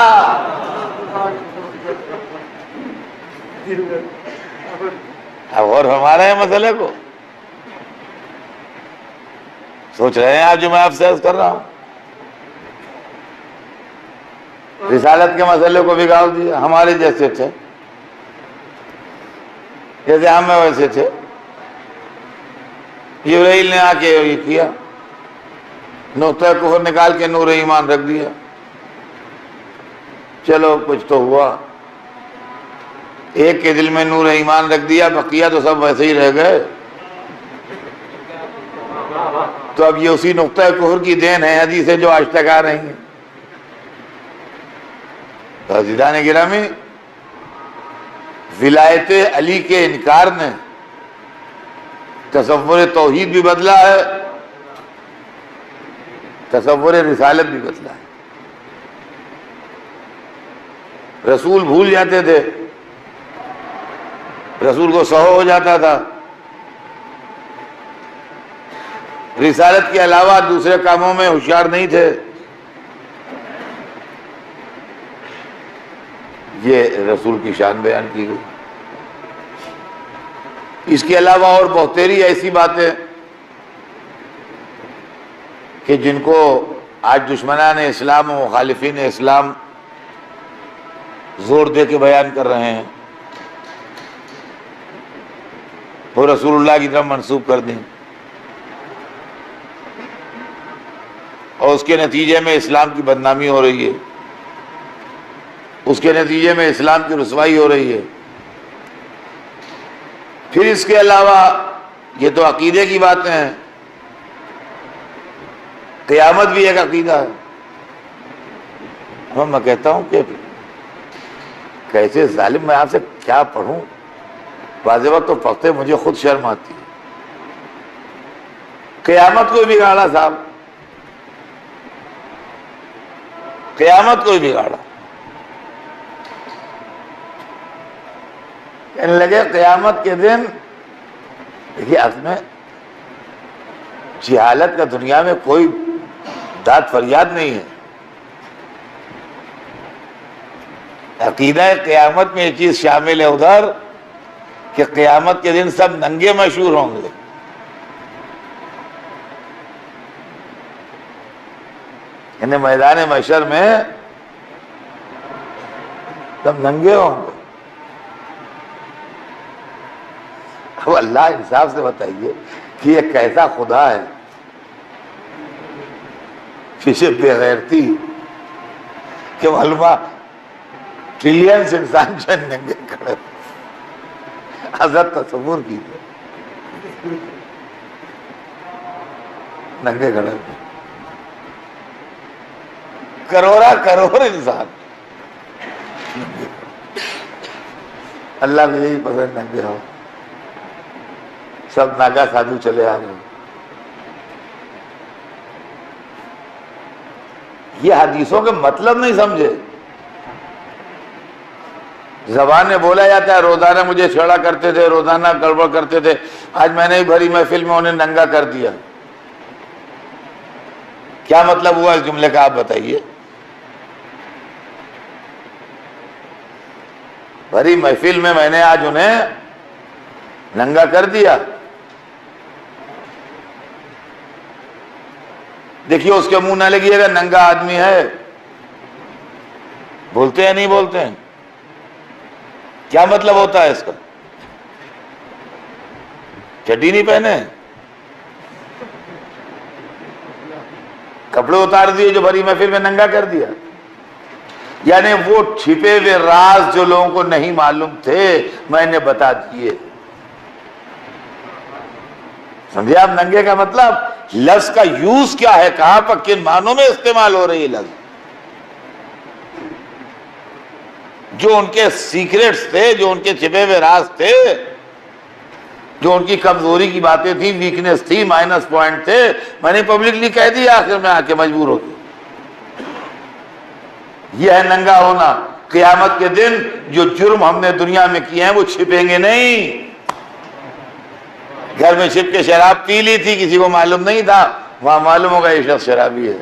اب اور ہمارے ہیں مسئلے کو سوچ رہے ہیں آپ، جو میں آپ سے عرض کر رہا ہوں، رسالت کے مسئلے کو بگاڑ دیا۔ ہمارے جیسے تھے، جیسے ہم میں ویسے تھے، جبرائیل نے آ کے یہ کیا، نقطہ کفر نکال کے نور ایمان رکھ دیا، چلو کچھ تو ہوا، ایک کے دل میں نور ایمان رکھ دیا، بقیہ تو سب ویسے ہی رہ گئے۔ تو اب یہ اسی نقطہ کفر کی دین ہے، حدیثیں جو آج تک آ رہی ہیں۔ تو عزیزان گرامی، ولایت علی کے انکار نے تصور توحید بھی بدلا ہے، تصور رسالت بھی بدلا ہے۔ رسول بھول جاتے تھے، رسول کو سہو ہو جاتا تھا، رسالت کے علاوہ دوسرے کاموں میں ہوشیار نہیں تھے۔ یہ رسول کی شان بیان کی گئی۔ اس کے علاوہ اور بہتری ایسی باتیں کہ جن کو آج دشمنان اسلام و مخالفین اسلام زور دے کے بیان کر رہے ہیں، وہ رسول اللہ کی طرف منسوب کر دیں، اور اس کے نتیجے میں اسلام کی بدنامی ہو رہی ہے، اس کے نتیجے میں اسلام کی رسوائی ہو رہی ہے۔ پھر اس کے علاوہ یہ تو عقیدے کی باتیں ہیں، قیامت بھی ایک عقیدہ ہے۔ اب میں کہتا ہوں کہ کیسے ظالم، میں آپ سے کیا پڑھوں، بعض وقت تو پڑھتے مجھے خود شرم آتی ہے۔ قیامت کو بگاڑا صاحب، قیامت کو ہی بگاڑا. کہنے لگے قیامت کے دن دیکھیے اصل میں جہالت کا دنیا میں کوئی داد فریاد نہیں ہے. عقیدہ قیامت میں یہ چیز شامل ہے ادھر کہ قیامت کے دن سب ننگے مشہور ہوں گے. یعنی میدان محشر میں سب ننگے ہوں گے. اب اللہ انصاف سے بتائیے کہ یہ کیسا خدا ہے پیچھے بے غیرتی کہ معلومہ ٹریلینز انسان جو ننگے کھڑے. حضرت تصور کیجیے ننگے کھڑے کروڑ انسان. اللہ کو یہی پسند ننگے ہو. سب ناگا سادھو چلے آ گئے. یہ حدیثوں کے مطلب نہیں سمجھے. زبان میں بولا جاتا ہے روزانہ مجھے چھیڑا کرتے تھے, روزانہ گڑبڑ کرتے تھے, آج میں نے بھری محفل میں انہیں ننگا کر دیا. کیا مطلب ہوا اس جملے کا آپ بتائیے. بھری محفل میں نے آج انہیں ننگا کر دیا. دیکھیے اس کے منہ نہ لگیے گا ننگا آدمی ہے. بولتے ہیں نہیں بولتے ہیں. کیا مطلب ہوتا ہے اس کا؟ چڈی نہیں پہنے, کپڑے اتار دیے جو بھری محفل میں ننگا کر دیا. یعنی وہ چھپے ہوئے راز جو لوگوں کو نہیں معلوم تھے میں نے بتا دیے. سمجھے آپ ننگے کا مطلب؟ لفظ کا یوز کیا ہے, کہاں پر کن معنوں میں استعمال ہو رہی ہے لفظ. جو ان کے سیکریٹس تھے, جو ان کے چھپے ہوئے راز تھے, جو ان کی کمزوری کی باتیں تھیں, ویکنس تھی, مائنس پوائنٹ تھے, میں نے پبلکلی کہہ دیا آخر میں آ کے مجبور ہو کے. یہ ہے ننگا ہونا. قیامت کے دن جو جرم ہم نے دنیا میں کیے ہیں وہ چھپیں گے نہیں. گھر میں چھپ کے شراب پی لی تھی, کسی کو معلوم نہیں تھا, وہاں معلوم ہوگا یہ شخص شرابی ہے.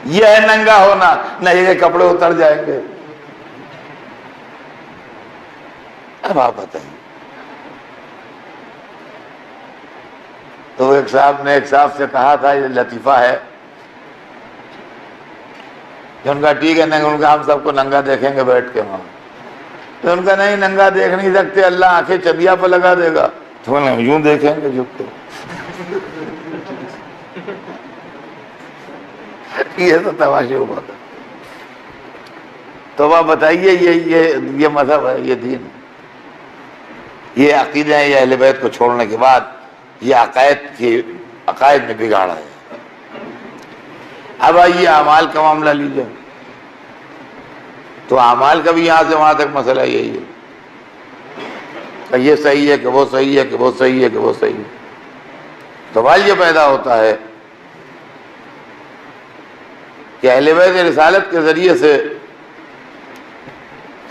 یہ ہے ننگا ہونا. نہ یہ کپڑے اتر جائیں گے. اب آپ بتائیے. تو ایک صاحب نے ایک صاحب سے کہا تھا, یہ لطیفہ ہے, کہ ان کا ٹھیک ہے ان کا ہم سب کو ننگا دیکھیں گے بیٹھ کے وہاں. تو ان کا نہیں, ننگا دیکھ نہیں سکتے, اللہ آنکھیں چبیا پہ لگا دے گا. تو یوں دیکھیں گے جھک کے. یہ تو تماشے ہوا تھا. تو آپ بتائیے یہ مذہب ہے, یہ دین ہے, یہ عقیدے ہیں. یہ اہل بیت کو چھوڑنے کے بعد یہ عقائد میں بگاڑا ہے. اب آئیے اعمال کا معاملہ لیجیے. تو اعمال کا بھی یہاں سے وہاں تک مسئلہ یہی ہے کہ یہ صحیح ہے, کہ وہ صحیح ہے, کہ وہ صحیح ہے, کہ وہ صحیح ہے. سوال یہ پیدا ہوتا ہے کہ اہل بیت رسالت کے ذریعے سے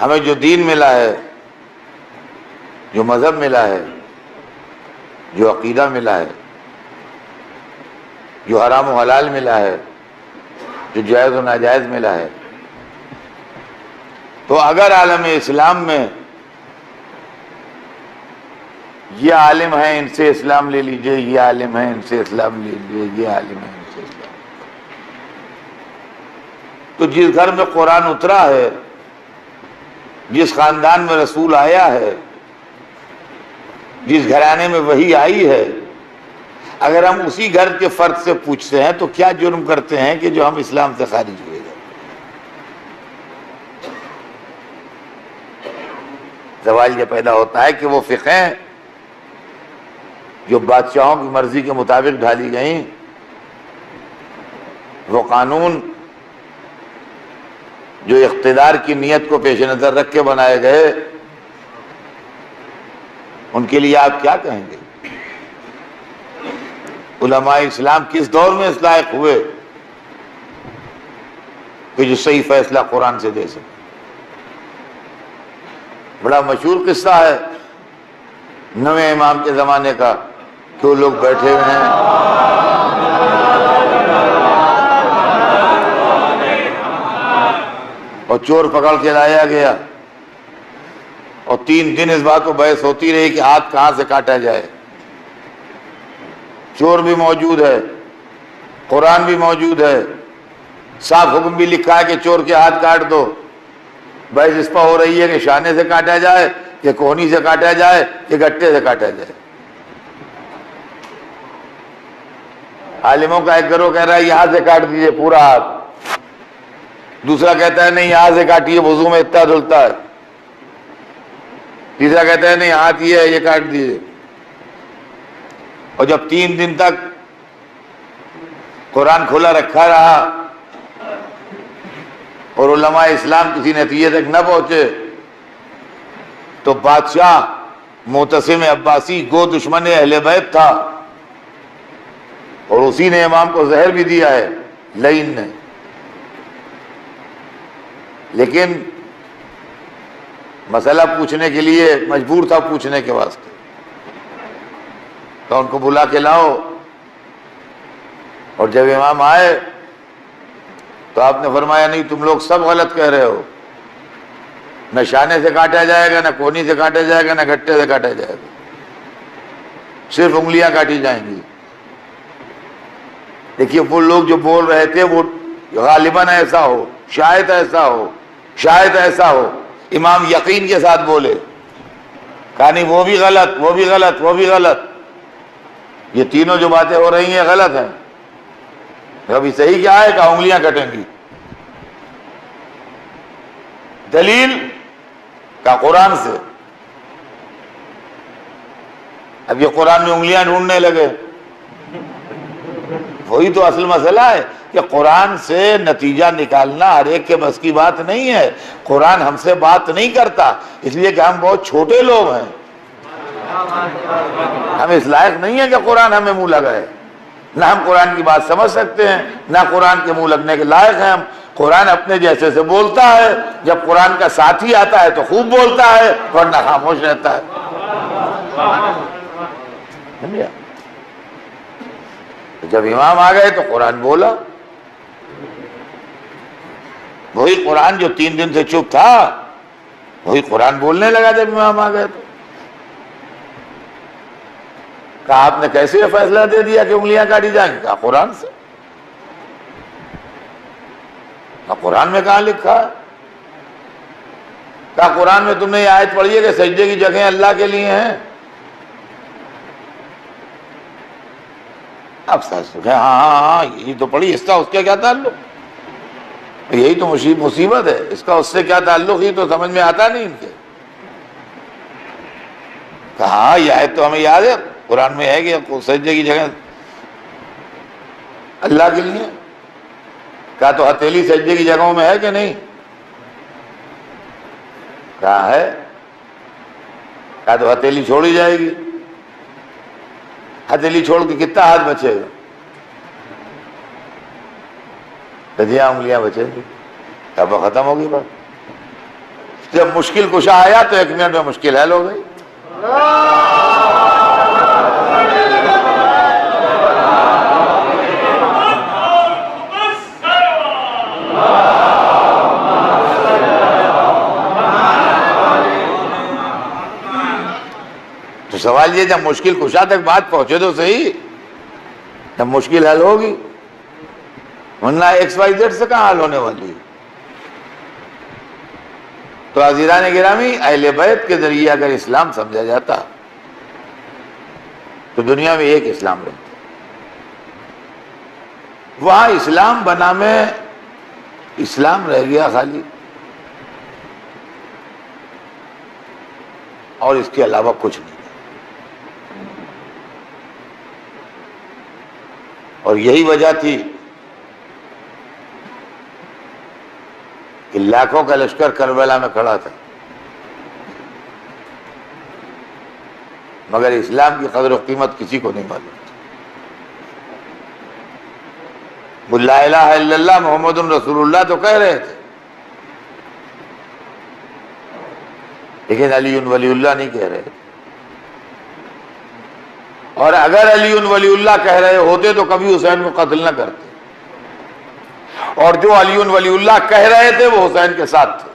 ہمیں جو دین ملا ہے, جو مذہب ملا ہے, جو عقیدہ ملا ہے, جو حرام و حلال ملا ہے, جو جائز و ناجائز ملا ہے, تو اگر عالم اسلام میں یہ عالم ہیں ان سے اسلام لے لیجئے, یہ عالم ہیں ان سے اسلام لے لیجئے, یہ عالم ہیں ان سے اسلام, تو جس گھر میں قرآن اترا ہے, جس خاندان میں رسول آیا ہے, جس گھرانے میں وحی آئی ہے, اگر ہم اسی گھر کے فرد سے پوچھتے ہیں تو کیا جرم کرتے ہیں کہ جو ہم اسلام سے خارج ہوئے گئے. سوال یہ پیدا ہوتا ہے کہ وہ فقہیں جو بادشاہوں کی مرضی کے مطابق ڈھالی گئیں, وہ قانون جو اقتدار کی نیت کو پیش نظر رکھ کے بنائے گئے, ان کے لیے آپ کیا کہیں گے؟ علماء اسلام کس دور میں اس لائق ہوئے کہ جو صحیح فیصلہ قرآن سے دے سکے۔ بڑا مشہور قصہ ہے نویں امام کے زمانے کا کہ وہ لوگ بیٹھے ہوئے ہیں، اور چور پکڑ کے لایا گیا، اور 3 دن اس بات کو بحث ہوتی رہی کہ ہاتھ کہاں سے کاٹا جائے۔ چور بھی موجود ہے، قرآن بھی موجود ہے، صاف حکم بھی لکھا ہے کہ چور کے ہاتھ کاٹ دو۔ بحث اس پر ہو رہی ہے کہ شانے سے کاٹا جائے کہ کوہنی سے کاٹا جائے کہ گٹے سے کاٹا جائے۔ عالموں کا ایک گروہ کہہ رہا ہے یہاں سے کاٹ دیجئے پورا ہاتھ، دوسرا کہتا ہے نہیں یہاں سے کاٹیے، وضو میں اتنا دھلتا ہے، تیسرا کہتا ہے نہیں ہاتھ یہ ہے یہ کاٹ دیجئے۔ اور جب 3 دن تک قرآن کھلا رکھا رہا اور علماء اسلام کسی نتیجے تک نہ پہنچے تو بادشاہ معتصم عباسی گو دشمن اہل بیت تھا، اور اسی نے امام کو زہر بھی دیا ہے، لعین نے، لیکن مسئلہ پوچھنے کے لیے مجبور تھا پوچھنے کے واسطے، تو ان کو بلا کے لاؤ۔ اور جب امام آئے تو آپ نے فرمایا نہیں تم لوگ سب غلط کہہ رہے ہو، نہ شانے سے کاٹا جائے گا، نہ کونی سے کاٹا جائے گا، نہ گٹے سے کاٹا جائے گا، صرف انگلیاں کاٹی جائیں گی۔ دیکھیے وہ لوگ جو بول رہے تھے وہ غالباً ایسا ہو، شاید ایسا ہو، شاید ایسا ہو، امام یقین کے ساتھ بولے، کہا نہیں وہ بھی غلط، وہ بھی غلط، وہ بھی غلط، یہ تینوں جو باتیں ہو رہی ہیں غلط ہیں۔ ابھی صحیح کیا ہے؟ کہا انگلیاں کٹیں گی۔ دلیل کا قرآن سے۔ اب یہ قرآن میں انگلیاں ڈھونڈنے لگے۔ وہی تو اصل مسئلہ ہے کہ قرآن سے نتیجہ نکالنا ہر ایک کے بس کی بات نہیں ہے۔ قرآن ہم سے بات نہیں کرتا اس لیے کہ ہم بہت چھوٹے لوگ ہیں، ہم اس لائق نہیں ہیں کہ قرآن ہمیں منہ لگائے، نہ ہم قرآن کی بات سمجھ سکتے ہیں، نہ قرآن کے منہ لگنے کے لائق ہیں ہم۔ قرآن اپنے جیسے سے بولتا ہے، جب قرآن کا ساتھی آتا ہے تو خوب بولتا ہے ورنہ خاموش رہتا ہے۔ جب امام آ گئے تو قرآن بولا، وہی قرآن جو 3 دن سے چپ تھا وہی قرآن بولنے لگا جب امام آ گئے تو۔ کہا آپ نے کیسے یہ فیصلہ دے دیا کہ انگلیاں کاٹی جائیں گی؟ کہا قرآن سے۔ کہا قرآن میں کہاں لکھا ہے؟ کہا قرآن میں تم نے یہ آیت پڑھی ہے کہ سجدے کی جگہیں اللہ کے لیے ہیں؟ اب سچ ہاں یہی تو پڑھی، اس کا اس کا کیا تعلق؟ یہی تو مصیبت ہے، اس کا اس سے کیا تعلق، ہی تو سمجھ میں آتا نہیں ان کے۔ کہا یہ آیت تو ہمیں یاد ہے، قرآن میں ہے کہ سجدے کی جگہ اللہ کے لیے۔ کہا تو ہتھیلی سجدے کی جگہوں میں ہے کہ نہیں؟ کہا ہے۔ کہا تو ہتھیلی چھوڑی جائے گی، ہتھیلی چھوڑ کے کتنا ہاتھ بچے گا؟ دھیاں انگلیاں بچے گی، اب ختم ہوگی بات۔ جب مشکل کشا آیا تو 1 منٹ میں مشکل حل ہو گئی۔ تو سوال یہ جب مشکل کشا تک بات پہنچے تو صحیح، جب مشکل حل ہوگی، ورنہ XYZ سے کہاں حل ہونے والی ہے؟ تو عزیزان گرامی، اہل بیت کے ذریعے اگر اسلام سمجھا جاتا تو دنیا میں ایک اسلام رہتا۔ وہاں اسلام بنا میں اسلام رہ گیا خالی، اور اس کے علاوہ کچھ نہیں۔ اور یہی وجہ تھی کہ لاکھوں کا لشکر کربلا میں کھڑا تھا، مگر اسلام کی قدر و قیمت کسی کو نہیں معلوم تھی۔ وہ لا الہ الا اللہ محمد رسول اللہ تو کہہ رہے تھے، لیکن علی ولی اللہ نہیں کہہ رہے تھے۔ اور اگر علی ولی اللہ کہہ رہے ہوتے تو کبھی حسین کو قتل نہ کرتے، اور جو علی ولی اللہ کہہ رہے تھے وہ حسین کے ساتھ تھے۔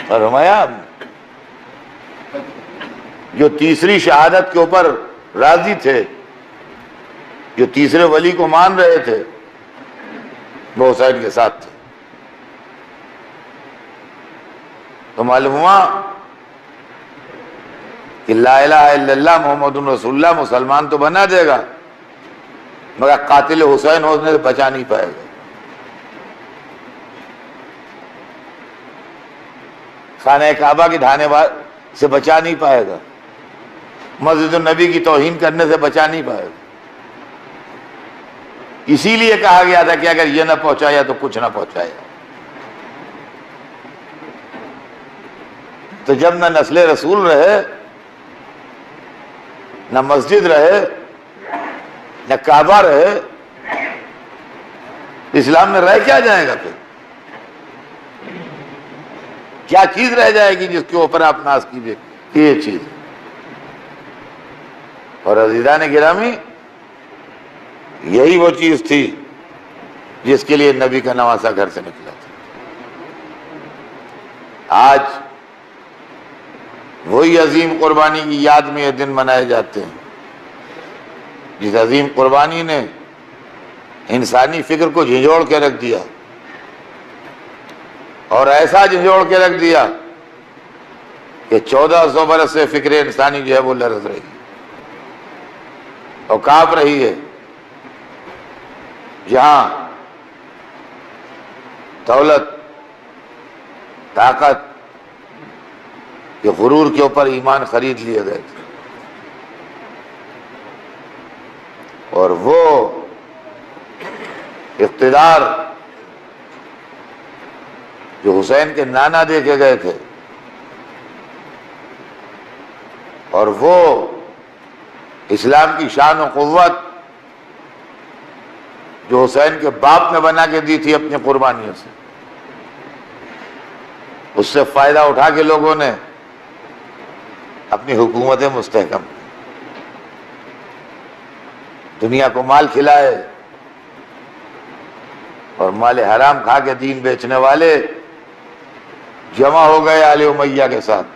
فرمایا جو تیسری شہادت کے اوپر راضی تھے، جو تیسرے ولی کو مان رہے تھے، وہ حسین کے ساتھ تھے۔ تو معلوم ہوا کہ لا الہ الا اللہ محمد رسول اللہ مسلمان تو بنا دے گا، مگر قاتل حسین ہونے سے بچا نہیں پائے گا۔ خانہ کعبہ کی ڈھانے سے بچا نہیں پائے گا، مسجد النبی کی توہین کرنے سے بچا نہیں پائے گا۔ اسی لیے کہا گیا تھا کہ اگر یہ نہ پہنچایا تو کچھ نہ پہنچایا۔ تو جب نہ نسل رسول رہے، نہ مسجد رہے، نہ کعبہ رہے، اسلام میں رہ کیا جائے گا؟ پھر کیا چیز رہ جائے گی جس کے اوپر آپ ناز کیجیے کہ یہ چیز؟ اور عزیزان گرامی، یہی وہ چیز تھی جس کے لیے نبی کا نواسہ گھر سے نکلا تھا۔ آج وہی عظیم قربانی کی یاد میں یہ دن منائے جاتے ہیں، جس عظیم قربانی نے انسانی فکر کو جھنجھوڑ کے رکھ دیا، اور ایسا جھنجھوڑ کے رکھ دیا کہ 1400 برس سے فکر انسانی جو ہے وہ لرز رہی ہے اور کانپ رہی ہے۔ جہاں دولت، طاقت کے غرور کے اوپر ایمان خرید لیے گئے تھے، اور وہ اقتدار جو حسین کے نانا دیکھے گئے تھے، اور وہ اسلام کی شان و قوت جو حسین کے باپ نے بنا کے دی تھی اپنی قربانیوں سے، اس سے فائدہ اٹھا کے لوگوں نے اپنی حکومتیں مستحکم، دنیا کو مال کھلائے، اور مال حرام کھا کے دین بیچنے والے جمع ہو گئے آل امیہ کے ساتھ،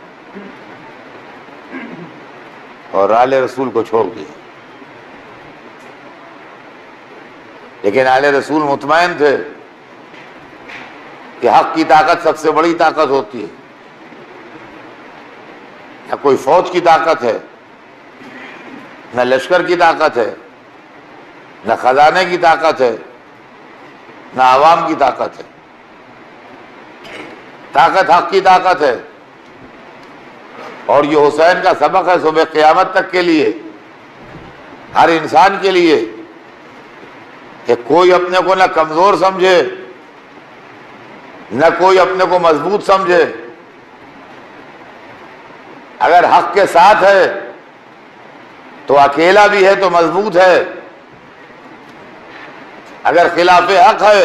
اور آل رسول کو چھوڑ دیا۔ لیکن آل رسول مطمئن تھے کہ حق کی طاقت سب سے بڑی طاقت ہوتی ہے، نہ کوئی فوج کی طاقت ہے، نہ لشکر کی طاقت ہے، نہ خزانے کی طاقت ہے، نہ عوام کی طاقت ہے۔ طاقت حق کی طاقت ہے، اور یہ حسین کا سبق ہے صبح قیامت تک کے لیے، ہر انسان کے لیے، کہ کوئی اپنے کو نہ کمزور سمجھے، نہ کوئی اپنے کو مضبوط سمجھے۔ اگر حق کے ساتھ ہے تو اکیلا بھی ہے تو مضبوط ہے، اگر خلاف حق ہے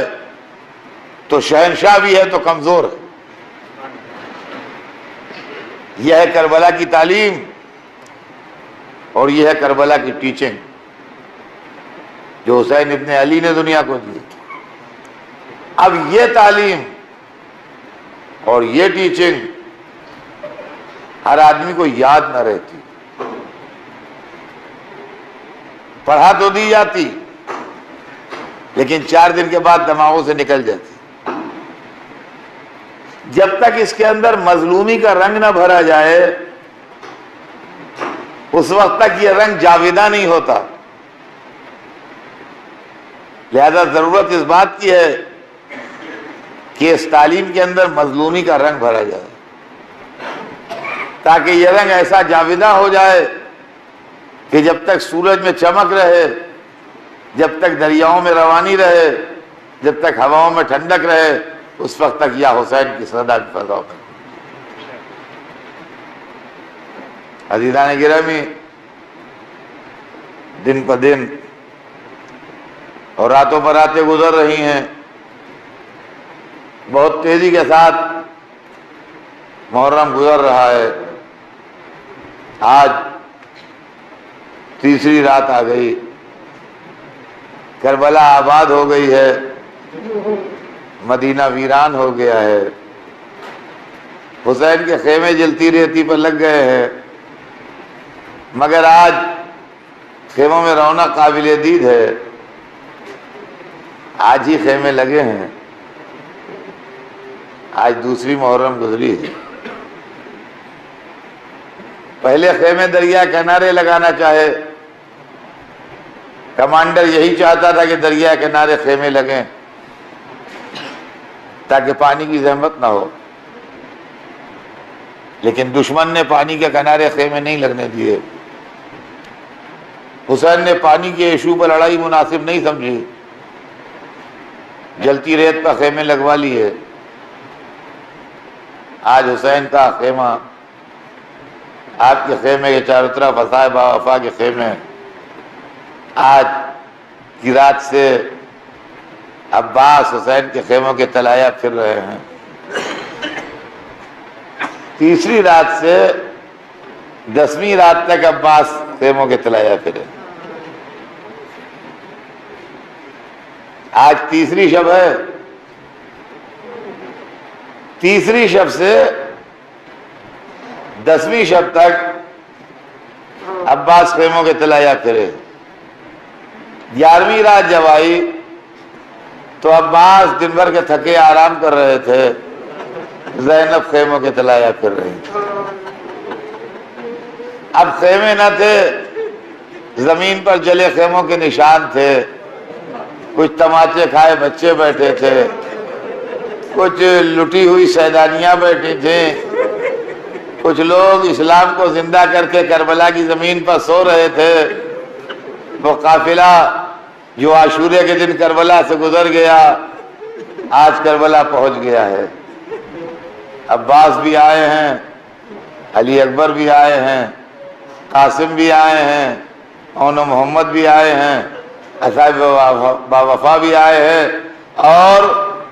تو شہنشاہ بھی ہے تو کمزور ہے۔ یہ ہے کربلا کی تعلیم، اور یہ ہے کربلا کی ٹیچنگ جو حسین ابن علی نے دنیا کو دی۔ اب یہ تعلیم اور یہ ٹیچنگ ہر آدمی کو یاد نہ رہتی، پڑھا تو دی جاتی لیکن 4 دن کے بعد دماغوں سے نکل جاتی۔ جب تک اس کے اندر مظلومی کا رنگ نہ بھرا جائے اس وقت تک یہ رنگ جاویدہ نہیں ہوتا۔ لہذا ضرورت اس بات کی ہے کہ اس تعلیم کے اندر مظلومی کا رنگ بھرا جائے، تاکہ یہ رنگ ایسا جاویدہ ہو جائے کہ جب تک سورج میں چمک رہے، جب تک دریاؤں میں روانی رہے، جب تک ہواؤں میں ٹھنڈک رہے، اس وقت تک یا حسین کی صدا کی فضا میں۔ عزیزان گرامی، دن پہ دن اور راتوں پر راتیں گزر رہی ہیں، بہت تیزی کے ساتھ محرم گزر رہا ہے۔ آج تیسری رات آ گئی، کربلا آباد ہو گئی ہے، مدینہ ویران ہو گیا ہے، حسین کے خیمے جلتی ریتی پر لگ گئے ہیں، مگر آج خیموں میں رونق قابل دید ہے، آج ہی خیمے لگے ہیں، آج دوسری محرم گزری ہے۔ پہلے خیمے دریا کنارے لگانا چاہے، کمانڈر یہی چاہتا تھا کہ دریا کنارے خیمے لگیں تاکہ پانی کی زحمت نہ ہو، لیکن دشمن نے پانی کے کنارے خیمے نہیں لگنے دیے۔ حسین نے پانی کے ایشو پر لڑائی مناسب نہیں سمجھی، جلتی ریت پر خیمے لگوا لیے۔ آج حسین کا خیمہ، آپ کے خیمے کے چاروں طرف اصحاب وفا کے خیمے، آج کی رات سے عباس حسین کے خیموں کے تلایہ پھر رہے ہیں۔ تیسری رات سے 10ویں رات تک عباس خیموں کے تلایہ پھرے۔ آج تیسری شب ہے، تیسری شب سے 10ویں شب تک عباس خیموں کے تلایہ پھرے۔ 11ویں رات جب آئی تو عباس دن بھر کے تھکے آرام کر رہے تھے، زینب خیموں کے تلایہ پھر رہی تھی۔ اب خیمے نہ تھے، زمین پر جلے خیموں کے نشان تھے، کچھ تماچے کھائے بچے بیٹھے تھے، کچھ لٹی ہوئی سیدانیاں بیٹھی تھیں، کچھ لوگ اسلام کو زندہ کر کے کربلا کی زمین پر سو رہے تھے۔ وہ قافلہ جو عاشورے کے دن کربلا سے گزر گیا، آج کربلا پہنچ گیا ہے۔ عباس بھی آئے ہیں، علی اکبر بھی آئے ہیں، قاسم بھی آئے ہیں، اون محمد بھی آئے ہیں، اصحاب باوفا بھی آئے ہیں، اور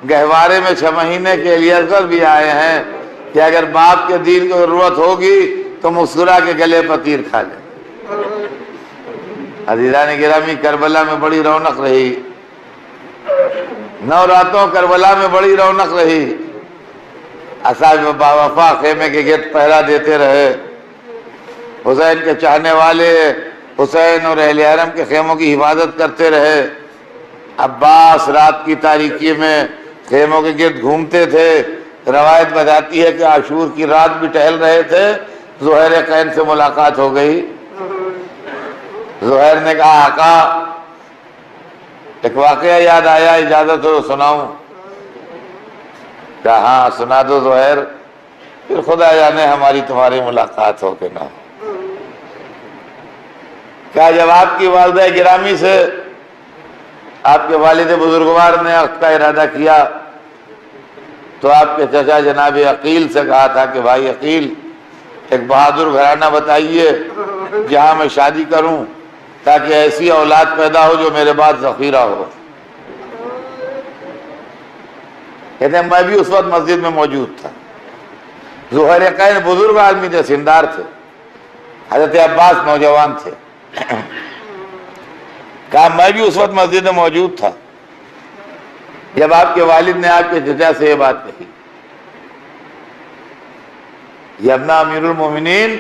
گہوارے میں 6 مہینے کے علی اصغر بھی آئے ہیں کہ اگر باپ کے دین کو ضرورت ہوگی تو مسکرا کے گلے پر تیر کھا لیں۔ عزیزان گرامی، کربلا میں بڑی رونق رہی، 9 راتوں کربلا میں بڑی رونق رہی۔ اصحاب باوفا خیمے کے گرد پہرا دیتے رہے، حسین کے چاہنے والے حسین اور اہل حرم کے خیموں کی حفاظت کرتے رہے۔ عباس رات کی تاریکی میں خیموں کے گرد گھومتے تھے۔ روایت بتاتی ہے کہ عاشور کی رات بھی ٹہل رہے تھے، زہیر قین سے ملاقات ہو گئی۔ زہیر نے کہا آقا ایک واقعہ یاد آیا، اجازت ہو سناؤں؟ کہا ہاں سنا دو زہیر، پھر خدا جانے ہماری تمہاری ملاقات ہو کہ نہ ہو۔ کیا جب آپ کی والدہ گرامی سے آپ کے والد بزرگوار نے عقد کا ارادہ کیا تو آپ کے چچا جناب عقیل سے کہا تھا کہ بھائی عقیل ایک بہادر گھرانہ بتائیے جہاں میں شادی کروں تاکہ ایسی اولاد پیدا ہو جو میرے بعد ذخیرہ ہو۔ کہتے ہیں میں بھی اس وقت مسجد میں موجود تھا۔ زہیر قین بزرگ آدمی تھے، سندار تھے، حضرت عباس نوجوان تھے۔ کہا میں بھی اس وقت مسجد میں موجود تھا جب آپ کے والد نے آپ کے چچا سے یہ بات کہی، یہ ابنا امیر المومنین،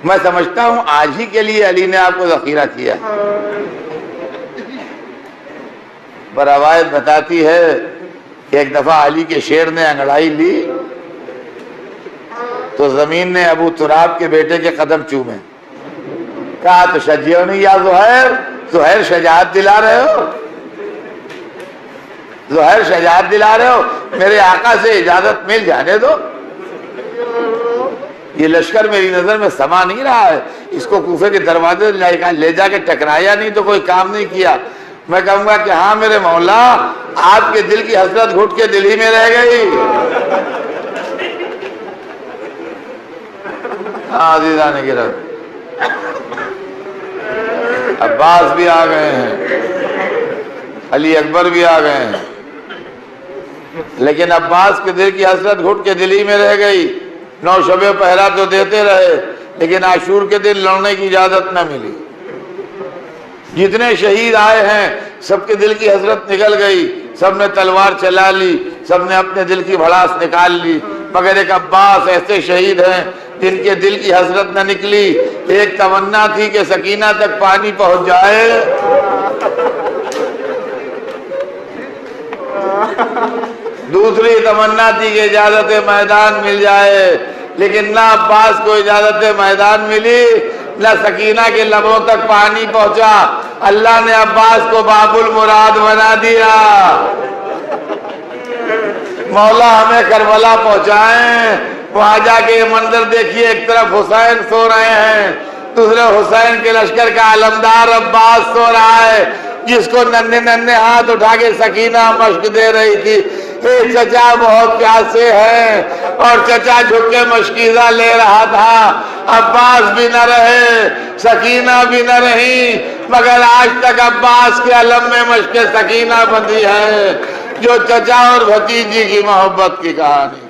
میں سمجھتا ہوں آج ہی کے لیے علی نے آپ کو ذخیرہ کیا ہے۔ پر روایت بتاتی ہے کہ ایک دفعہ علی کے شیر نے انگڑائی لی تو زمین نے ابو تراب کے بیٹے کے قدم چومے۔ کہا تو شجیونی یا زہیر، زہیر شجاعت دلا رہے ہو، زہیر شجاعت دلا رہے ہو، میرے آقا سے اجازت مل جانے دو۔ یہ لشکر میری نظر میں سما نہیں رہا ہے، اس کو کوفے کے دروازے لے جا کے ٹکرایا نہیں تو کوئی کام نہیں کیا۔ میں کہوں گا کہ ہاں میرے مولا، آپ کے دل کی حسرت گھٹ کے دل ہی میں رہ گئی۔ ہاں عزیزان گرامی، عباس بھی آ گئے ہیں، علی اکبر بھی آ گئے ہیں، لیکن عباس کے دل کی حسرت گھٹ کے دل ہی میں رہ گئی۔ 9 شب پہرا تو دیتے رہے، لیکن عاشور کے دن لڑنے کی اجازت نہ ملی۔ جتنے شہید آئے ہیں سب کے دل کی حسرت نکل گئی، سب نے تلوار چلا لی، سب نے اپنے دل کی بھڑاس نکال لی، مگر ایک عباس ایسے شہید ہیں جن کے دل کی حسرت نہ نکلی۔ ایک تمنا تھی کہ سکینہ تک پانی پہنچ جائے، دوسری تمنا تھی کہ اجازت میدان مل جائے، لیکن نہ عباس کو اجازت میدان ملی، نہ سکینہ کے لبوں تک پانی پہنچا۔ اللہ نے عباس کو باب المراد بنا دیا۔ مولا ہمیں کربلا پہنچائیں، وہاں جا کے یہ منظر دیکھیے، ایک طرف حسین سو رہے ہیں، دوسرے حسین کے لشکر کا علمدار عباس سو رہا ہے، جس کو ننھے ننھے ہاتھ اٹھا کے سکینہ مشق دے رہی تھی۔ اے چچا بہت پیاسے ہیں، اور چچا جھک کے مشکیزہ لے رہا تھا۔ عباس بھی نہ رہے، سکینہ بھی نہ رہی، مگر آج تک عباس کے علم میں مشق سکینہ بندھی ہے، جو چچا اور بھتیجی کی محبت کی کہانی۔